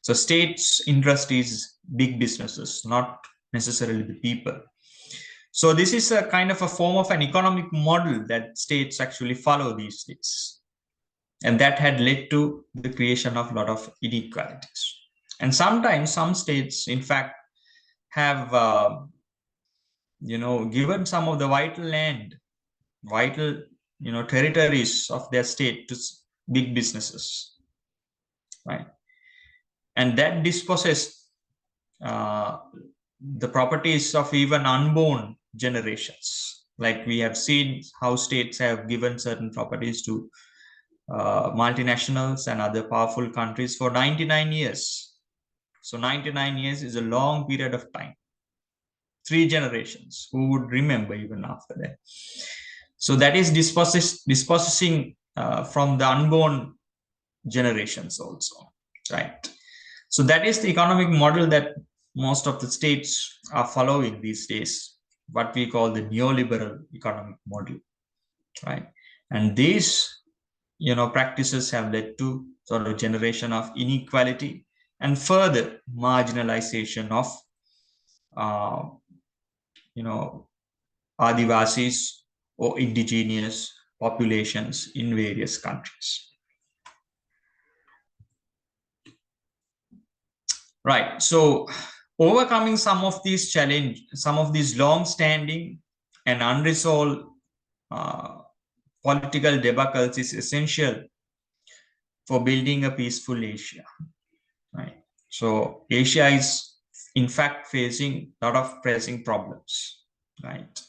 [SPEAKER 2] So states' interest is big businesses, not necessarily the people. So this is a kind of a form of an economic model that states actually follow these days. And that had led to the creation of a lot of inequalities. And sometimes some states, in fact, have given some of the vital land, vital territories of their state to big businesses, right? And that dispossessed the properties of even unborn generations. Like we have seen how states have given certain properties to multinationals and other powerful countries for 99 years. So 99 years is a long period of time. 3 generations. Who would remember even after that? So that is dispossessing from the unborn generations also, right? So that is the economic model that most of the states are following these days, what we call the neoliberal economic model, right? And these, practices have led to sort of generation of inequality and further marginalization of, Adivasis or indigenous populations in various countries. Right. So overcoming some of these long-standing and unresolved political debacles is essential for building a peaceful Asia. Right. So Asia is in fact facing a lot of pressing problems. Right.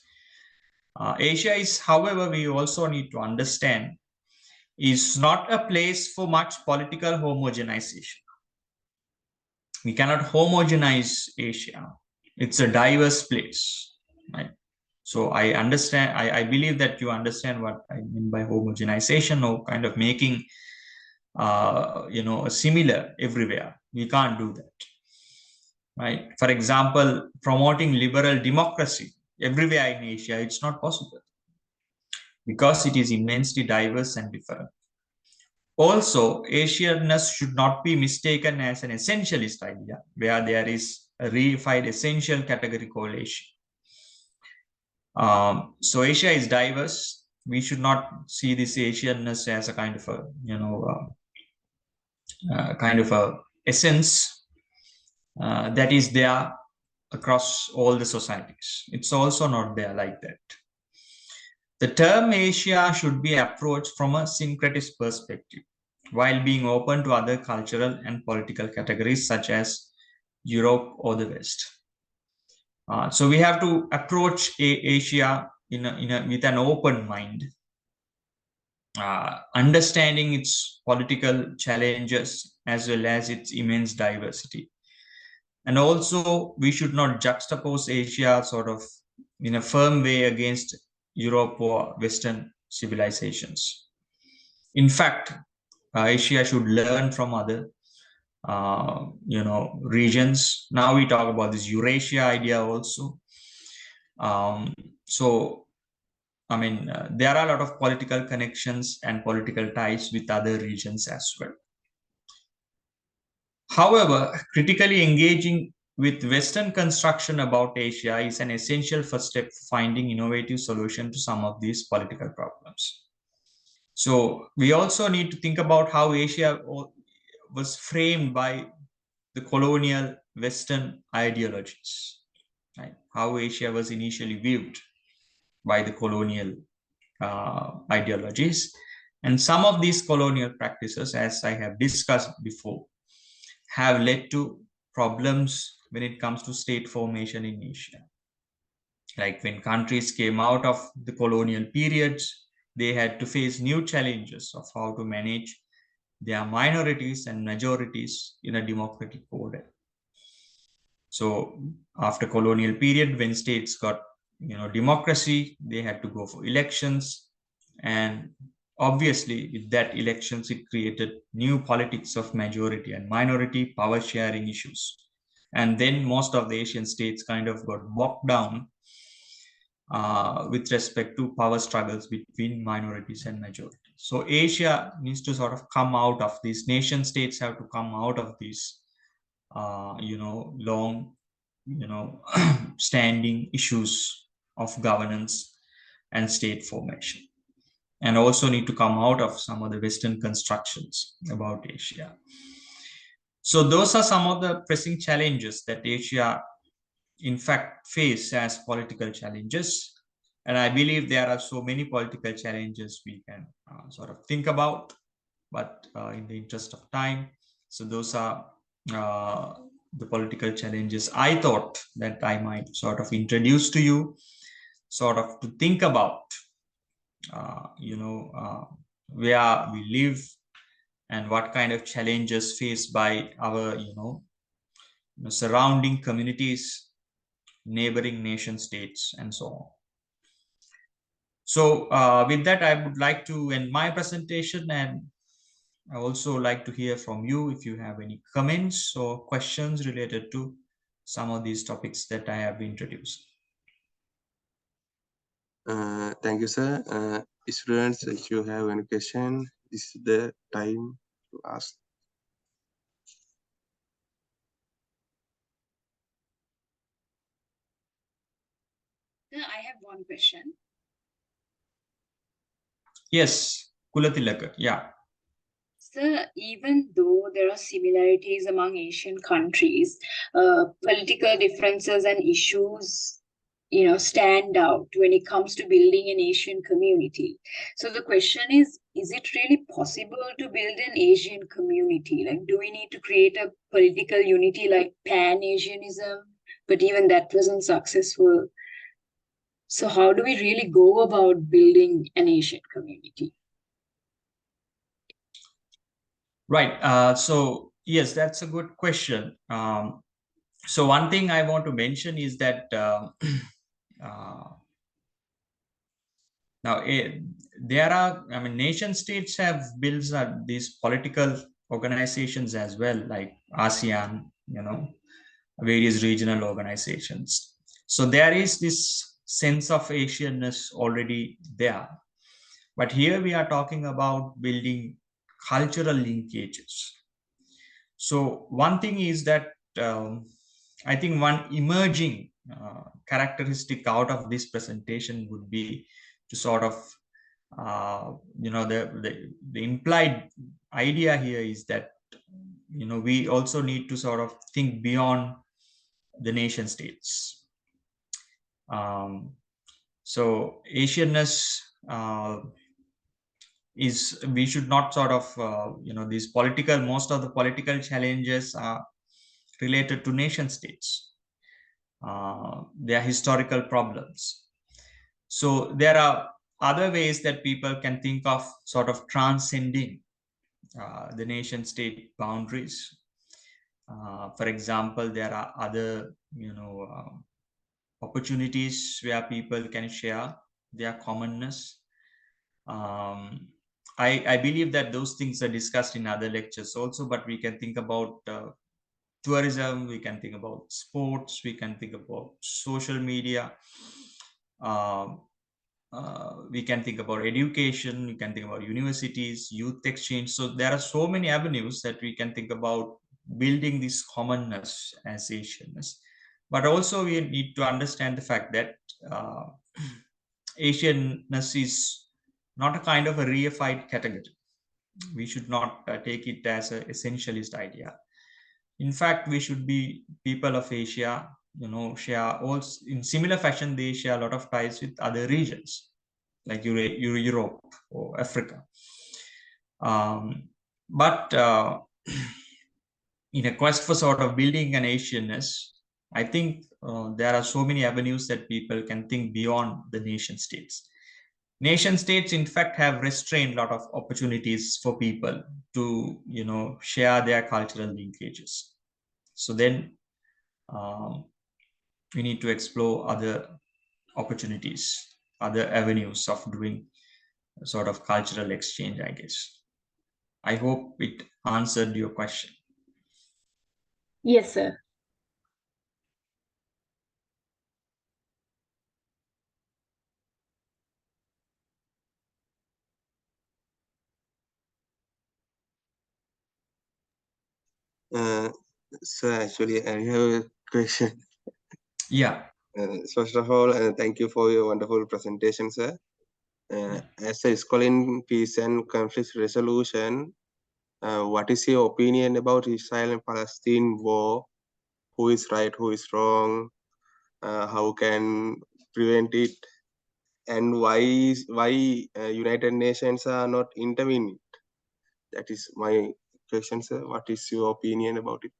[SPEAKER 2] Asia is, however, we also need to understand, is not a place for much political homogenization. We cannot homogenize Asia. It's a diverse place, right? So I understand, I believe that you understand what I mean by homogenization, or kind of making, a similar everywhere. We can't do that, right? For example, promoting liberal democracy everywhere in Asia, it's not possible because it is immensely diverse and different. Also, Asianness should not be mistaken as an essentialist idea, where there is a reified essential category called Asia. So Asia is diverse. We should not see this Asianness as a kind of a, essence that is there across all the societies. It's also not there like that. The term Asia should be approached from a syncretist perspective, while being open to other cultural and political categories such as Europe or the West. So we have to approach Asia with an open mind, understanding its political challenges as well as its immense diversity. And also, we should not juxtapose Asia sort of in a firm way against Europe or Western civilizations. In fact, Asia should learn from other, regions. Now we talk about this Eurasia idea also. So, there are a lot of political connections and political ties with other regions as well. However, critically engaging with Western construction about Asia is an essential first step for finding innovative solution to some of these political problems. So we also need to think about how Asia was framed by the colonial Western ideologies, right? How Asia was initially viewed by the colonial ideologies. And some of these colonial practices, as I have discussed before, have led to problems when it comes to state formation in Asia. Like when countries came out of the colonial periods, they had to face new challenges of how to manage their minorities and majorities in a democratic order. So after colonial period, when states got democracy, they had to go for elections, and obviously with that elections it created new politics of majority and minority power sharing issues, and then most of the Asian states kind of got bogged down with respect to power struggles between minorities and majority. So Asia needs to sort of come out of these, nation states have to come out of these long standing issues of governance and state formation, and also need to come out of some of the Western constructions about Asia. So those are some of the pressing challenges that Asia in fact face as political challenges. And I believe there are so many political challenges we can sort of think about, but in the interest of time, so those are uh, the political challenges I thought that I might sort of introduce to you, sort of to think about, where we live and what kind of challenges faced by our, surrounding communities, neighboring nation states, and so on. So with that, I would like to end my presentation, and I also like to hear from you if you have any comments or questions related to some of these topics that I have introduced.
[SPEAKER 3] Thank you, sir. Students, if you have any question, this is the time to ask.
[SPEAKER 4] Sir, I have one question.
[SPEAKER 2] Yes, Kulatilaka, yeah.
[SPEAKER 4] Sir, even though there are similarities among Asian countries, political differences and issues, stand out when it comes to building an Asian community. So the question is it really possible to build an Asian community? Like, do we need to create a political unity like Pan-Asianism? But even that wasn't successful. So how do we really go about building an Asian community?
[SPEAKER 2] Right. So yes, that's a good question. So one thing I want to mention is that now there are, I mean, nation states have built these political organizations as well, like ASEAN, various regional organizations. So there is this sense of Asianness already there. But here we are talking about building cultural linkages. So one thing is that I think one emerging characteristic out of this presentation would be to sort of, the implied idea here is that, we also need to sort of think beyond the nation states. So Asianness is, we should not sort of, these political, most of the political challenges are related to nation states. They are historical problems. So there are other ways that people can think of sort of transcending the nation state boundaries. For example, there are other, opportunities where people can share their commonness. I believe that those things are discussed in other lectures also, but we can think about tourism, we can think about sports, we can think about social media, we can think about education, we can think about universities, youth exchange. So there are so many avenues that we can think about building this commonness as Asianness. But also we need to understand the fact that Asianness is not a kind of a reified category. We should not take it as an essentialist idea. In fact, we should be people of Asia, share also in similar fashion. They share a lot of ties with other regions like Europe or Africa. But in a quest for sort of building an Asianness, I think there are so many avenues that people can think beyond the nation states. Nation states, in fact, have restrained a lot of opportunities for people to, share their cultural linkages. So then we need to explore other opportunities, other avenues of doing sort of cultural exchange, I guess. I hope it answered your question.
[SPEAKER 4] Yes, sir.
[SPEAKER 3] So actually, I have a question.
[SPEAKER 2] Yeah.
[SPEAKER 3] First of all, thank you for your wonderful presentation, sir. As a scholar in peace and conflict resolution, what is your opinion about Israel and Palestine war? Who is right? Who is wrong? How can prevent it? And why United Nations are not intervening? That is my question, sir. What is your opinion about it?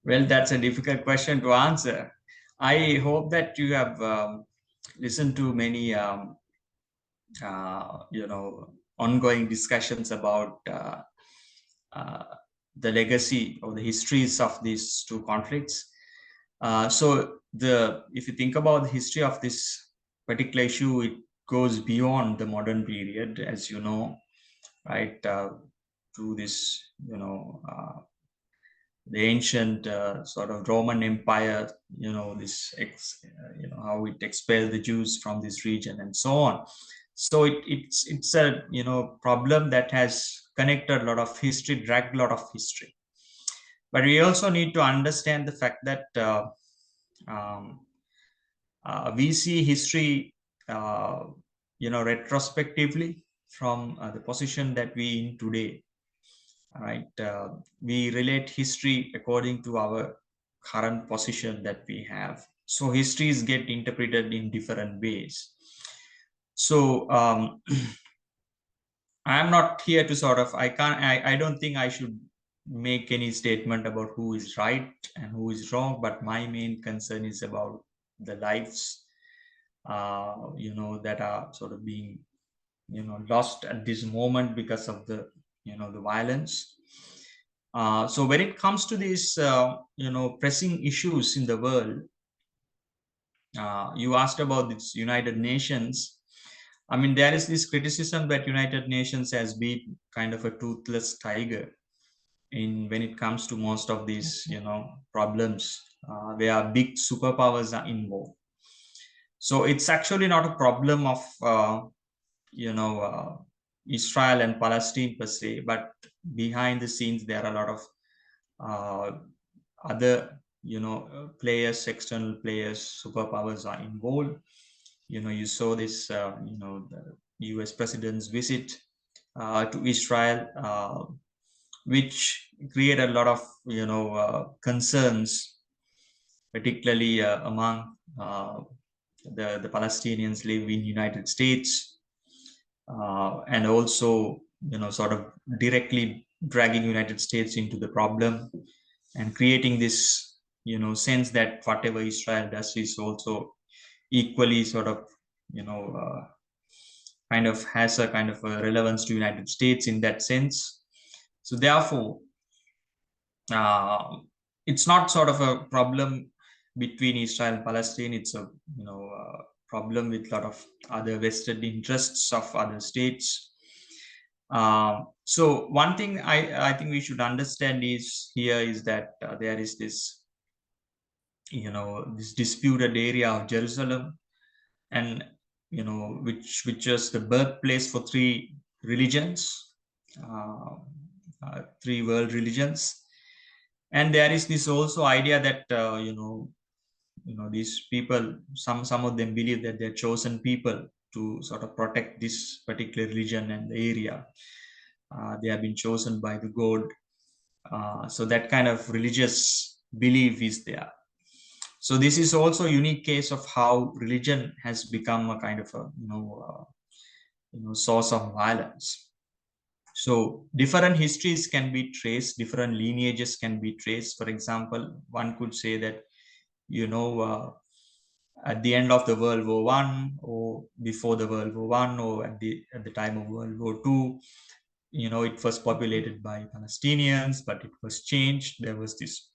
[SPEAKER 2] Well, that's a difficult question to answer. I hope that you have listened to many, ongoing discussions about the legacy or the histories of these two conflicts. So if you think about the history of this particular issue, it goes beyond the modern period, as you know, right? To this, the ancient sort of Roman Empire, how it expelled the Jews from this region and so on. So it's a problem that has connected a lot of history, dragged a lot of history. But we also need to understand the fact that we see history, retrospectively from the position that we in today. Right, we relate history according to our current position that we have. So histories get interpreted in different ways. So I'm not here to sort of, I don't think I should make any statement about who is right and who is wrong, but my main concern is about the lives, that are sort of being, lost at this moment because of the, the violence. So when it comes to these, pressing issues in the world, you asked about this United Nations. I mean, there is this criticism that United Nations has been kind of a toothless tiger when it comes to most of these, problems where big superpowers are involved. So it's actually not a problem of, Israel and Palestine per se, but behind the scenes, there are a lot of other, players, external players, superpowers are involved. You saw this, the US president's visit to Israel, which created a lot of, concerns, particularly among the Palestinians live in United States, and also, sort of directly dragging United States into the problem and creating this, sense that whatever Israel does is also equally sort of, kind of has a kind of a relevance to United States in that sense. So therefore, it's not sort of a problem between Israel and Palestine. It's a problem with a lot of other vested interests of other states. So one thing I think we should understand is that there is this, this disputed area of Jerusalem, and which is the birthplace for three religions, three world religions. And there is this also idea that these people, some of them believe that they're chosen people to sort of protect this particular religion and the area. They have been chosen by the God. So that kind of religious belief is there. So this is also a unique case of how religion has become a kind of a source of violence. So different histories can be traced, different lineages can be traced. For example, one could say that at the end of the World War I, or before the World War I, or at the time of World War II, it was populated by Palestinians, but it was changed. There was this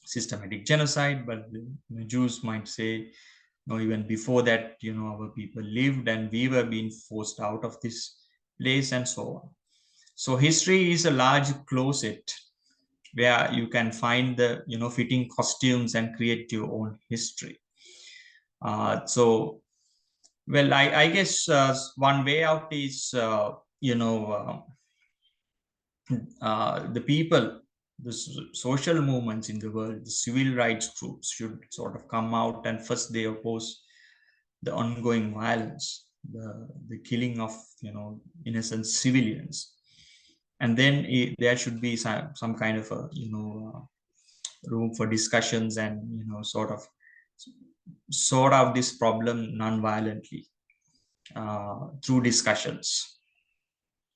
[SPEAKER 2] systematic genocide, but the Jews might say, no, even before that, our people lived and we were being forced out of this place and so on. So history is a large closet where you can find the, fitting costumes and create your own history. So, well, I guess one way out is, the people, the social movements in the world, the civil rights groups should sort of come out and first they oppose the ongoing violence, the killing of, innocent civilians. And then there should be some kind of a, room for discussions and, sort out this problem non-violently through discussions.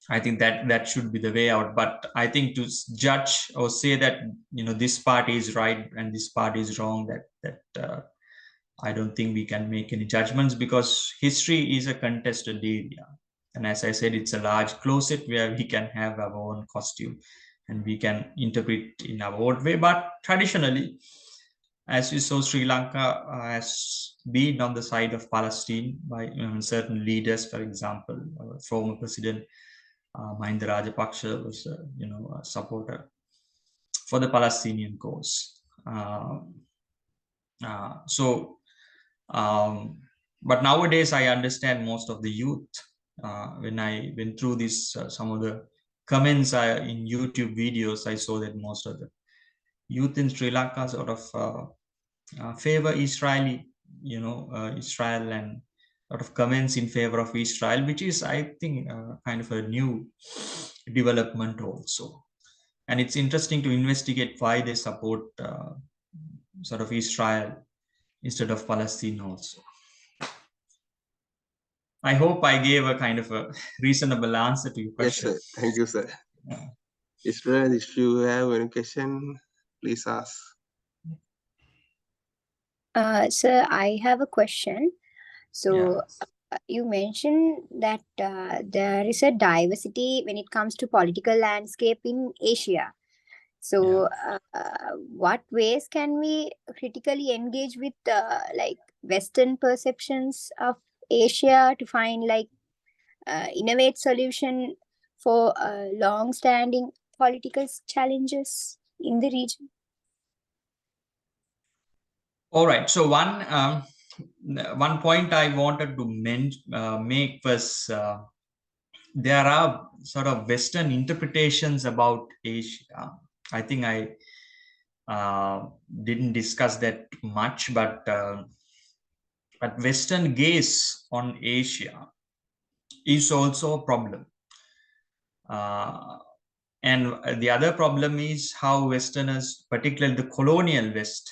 [SPEAKER 2] I think that should be the way out. But I think to judge or say that, this party is right and this party is wrong, that I don't think we can make any judgments, because history is a contested area. And as I said, it's a large closet where we can have our own costume and we can interpret in our own way. But traditionally, as we saw, Sri Lanka has been on the side of Palestine by certain leaders. For example, former President Mahinda Rajapaksa was, a supporter for the Palestinian cause. But nowadays I understand most of the youth. When I went through this, some of the comments in YouTube videos, I saw that most of the youth in Sri Lanka sort of favor Israel, and a lot of comments in favor of Israel, which is, I think, kind of a new development also. And it's interesting to investigate why they support sort of Israel instead of Palestine also. I hope I gave a kind of a reasonable answer to your question.
[SPEAKER 3] Yes, sir. Thank you, sir.
[SPEAKER 2] Yeah.
[SPEAKER 3] Students, if you have any question, please ask.
[SPEAKER 5] Sir, I have a question. So
[SPEAKER 2] Yeah.
[SPEAKER 5] you mentioned that there is a diversity when it comes to political landscape in Asia. So what ways can we critically engage with like Western perceptions of Asia to find like innovate solution for long-standing political challenges in the region?
[SPEAKER 2] All right. So one point I wanted to make was there are sort of Western interpretations about Asia. I think I didn't discuss that much, but Western gaze on Asia is also a problem. And the other problem is how Westerners, particularly the colonial West,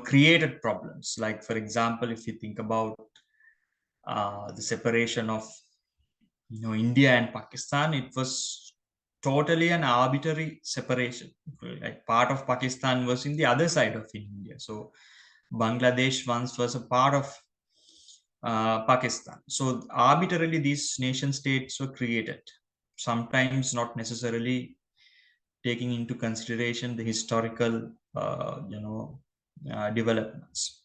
[SPEAKER 2] created problems. Like, for example, if you think about the separation of, India and Pakistan, it was totally an arbitrary separation. Like, part of Pakistan was in the other side of India. So Bangladesh once was a part of Pakistan. So arbitrarily, these nation states were created, sometimes not necessarily taking into consideration the historical, developments.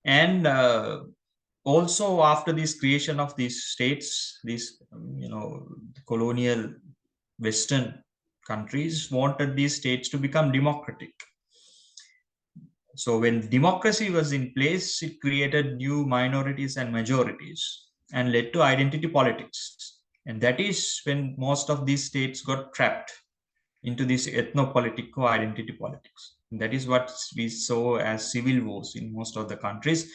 [SPEAKER 2] And also after this creation of these states, these, colonial Western countries wanted these states to become democratic. So when democracy was in place, it created new minorities and majorities and led to identity politics. And that is when most of these states got trapped into this ethnopolitical identity politics. And that is what we saw as civil wars in most of the countries.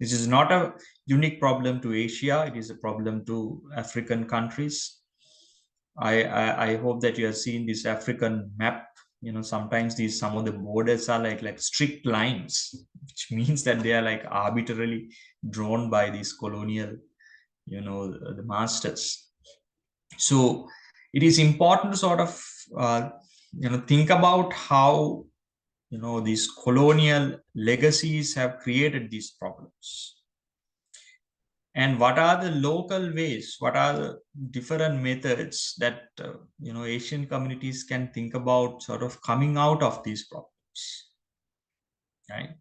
[SPEAKER 2] This is not a unique problem to Asia. It is a problem to African countries. I hope that you have seen this African map. Sometimes some of the borders are like strict lines, which means that they are like arbitrarily drawn by these colonial, the masters. So it is important to sort of, think about how, these colonial legacies have created these problems. and what are the local ways, what are the different methods that Asian communities can think about sort of coming out of these problems, right?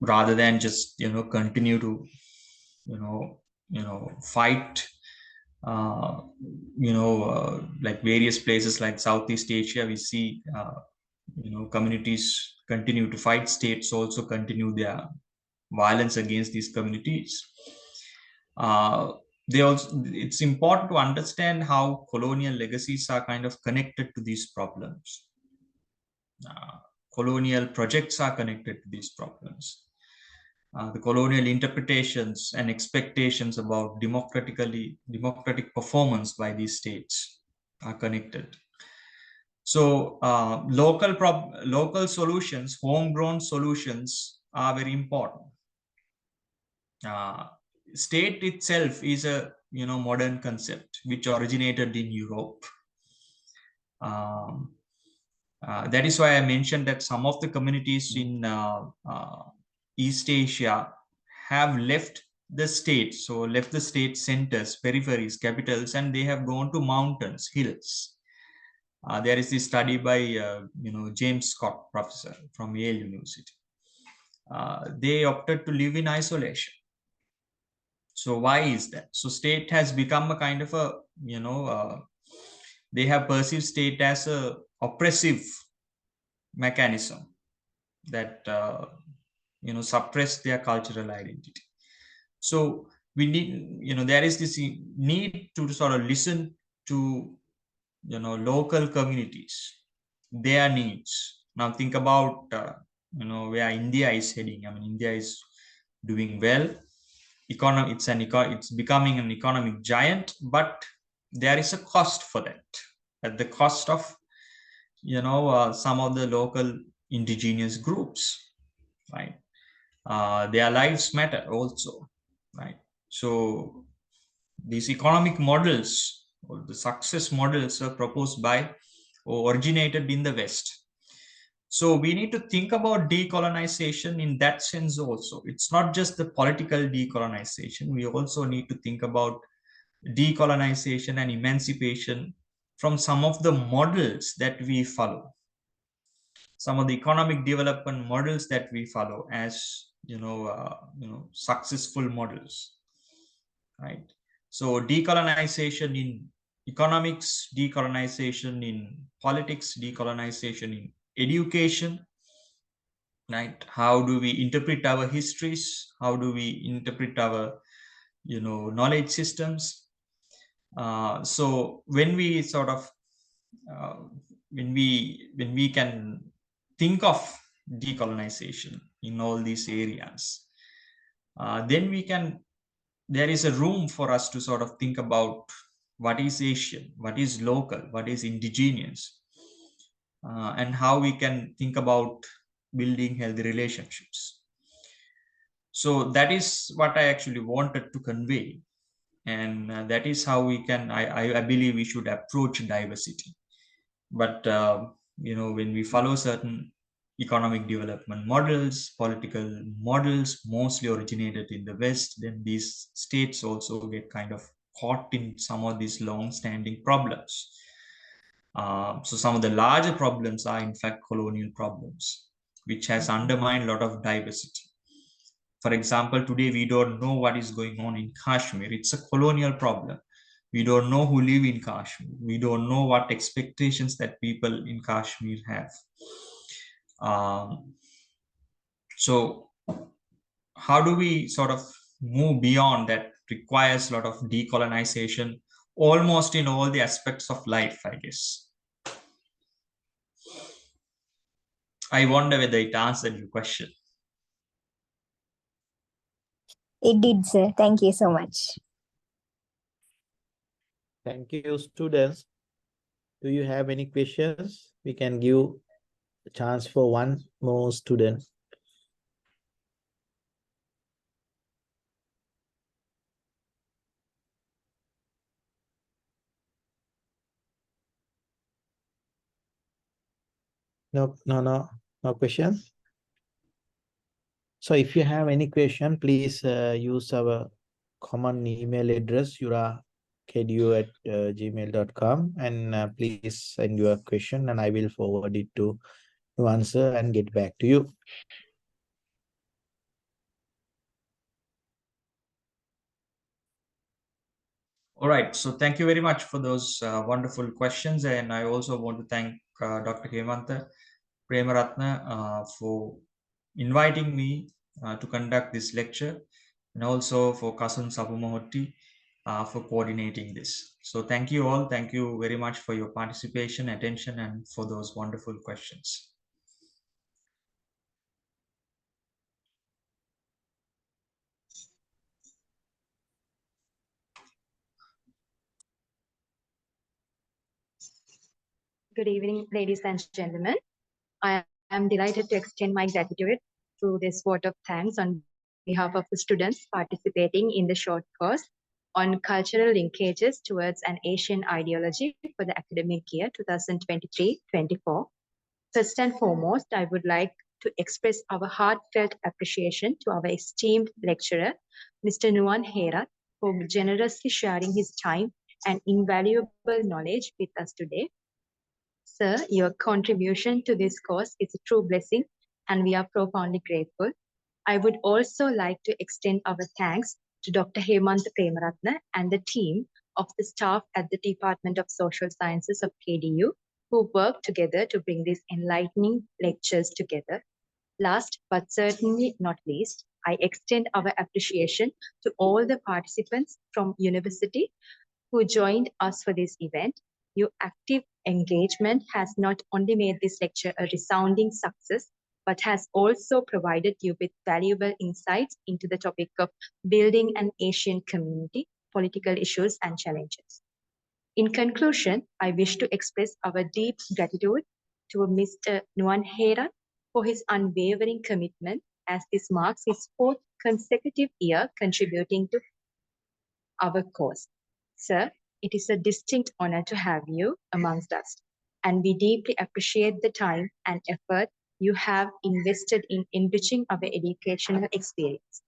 [SPEAKER 2] Rather than just continue to fight like various places like Southeast Asia, we see communities continue to fight, states also continue their violence against these communities. It's important to understand how colonial legacies are kind of connected to these problems. Colonial projects are connected to these problems. The colonial interpretations and expectations about democratic performance by these states are connected. So local solutions, homegrown solutions are very important. State itself is a modern concept which originated in Europe. That is why I mentioned that some of the communities in East Asia have left the state, so left the state centers, peripheries, capitals, and they have gone to mountains, hills. There is this study by James Scott, professor from Yale University. They opted to live in isolation. So why is that? So state has become a kind of a they have perceived state as a oppressive mechanism that suppress their cultural identity. So we need, there is this need to sort of listen to local communities, their needs. Now think about where India is heading. I mean, India is doing well. It's becoming an economic giant, but there is a cost for that. At the cost of some of the local indigenous groups, right? Their lives matter also, right? So these economic models or the success models are proposed by or originated in the West. So we need to think about decolonization in that sense also. It's not just the political decolonization. We also need to think about decolonization and emancipation from some of the models that we follow, some of the economic development models that we follow as successful models, right? So decolonization in economics, decolonization in politics, decolonization in education, right? How do we interpret our histories? How do we interpret our knowledge systems? So when we sort of when we can think of decolonization in all these areas, then there is a room for us to sort of think about what is Asian, what is local, what is indigenous, and how we can think about building healthy relationships. So that is what I actually wanted to convey. And that is how we can, I believe we should approach diversity. But, when we follow certain economic development models, political models, mostly originated in the West, then these states also get kind of caught in some of these long-standing problems. So some of the larger problems are in fact colonial problems, which has undermined a lot of diversity. For example, today we don't know what is going on in Kashmir. It's a colonial problem. We don't know who live in Kashmir. We don't know what expectations that people in Kashmir have. So how do we sort of move beyond that? Requires a lot of decolonization almost in all the aspects of life, I guess. I wonder whether it answered your question.
[SPEAKER 5] It did, sir. Thank you so much.
[SPEAKER 6] Thank you, students. Do you have any questions? We can give a chance for one more student. No questions. So if you have any question, please use our common email address, yurakedu@gmail.com, and please send your question and I will forward it to answer and get back to you.
[SPEAKER 2] All right. So thank you very much for those wonderful questions. And I also want to thank Dr. Hemantha Premaratne for inviting me to conduct this lecture, and also for Kasun Sabumahotti for coordinating this. So thank you all. Thank you very much for your participation, attention, and for those wonderful questions.
[SPEAKER 7] Good evening, ladies and gentlemen. I am delighted to extend my gratitude through this vote of thanks on behalf of the students participating in the short course on cultural linkages towards an Asian ideology for the academic year 2023-24. First and foremost, I would like to express our heartfelt appreciation to our esteemed lecturer, Mr. Nuwan Herath, for generously sharing his time and invaluable knowledge with us today. Sir, your contribution to this course is a true blessing, and we are profoundly grateful. I would also like to extend our thanks to Dr. Hemantha Premaratne and the team of the staff at the Department of Social Sciences of KDU who worked together to bring these enlightening lectures together. Last but certainly not least, I extend our appreciation to all the participants from university who joined us for this event. Your active engagement has not only made this lecture a resounding success, but has also provided you with valuable insights into the topic of building an Asian community, political issues and challenges. In conclusion, I wish to express our deep gratitude to Mr. Nuwan Herath for his unwavering commitment, as this marks his fourth consecutive year contributing to our course. Sir, it is a distinct honor to have you amongst us, and we deeply appreciate the time and effort you have invested in enriching our educational experience.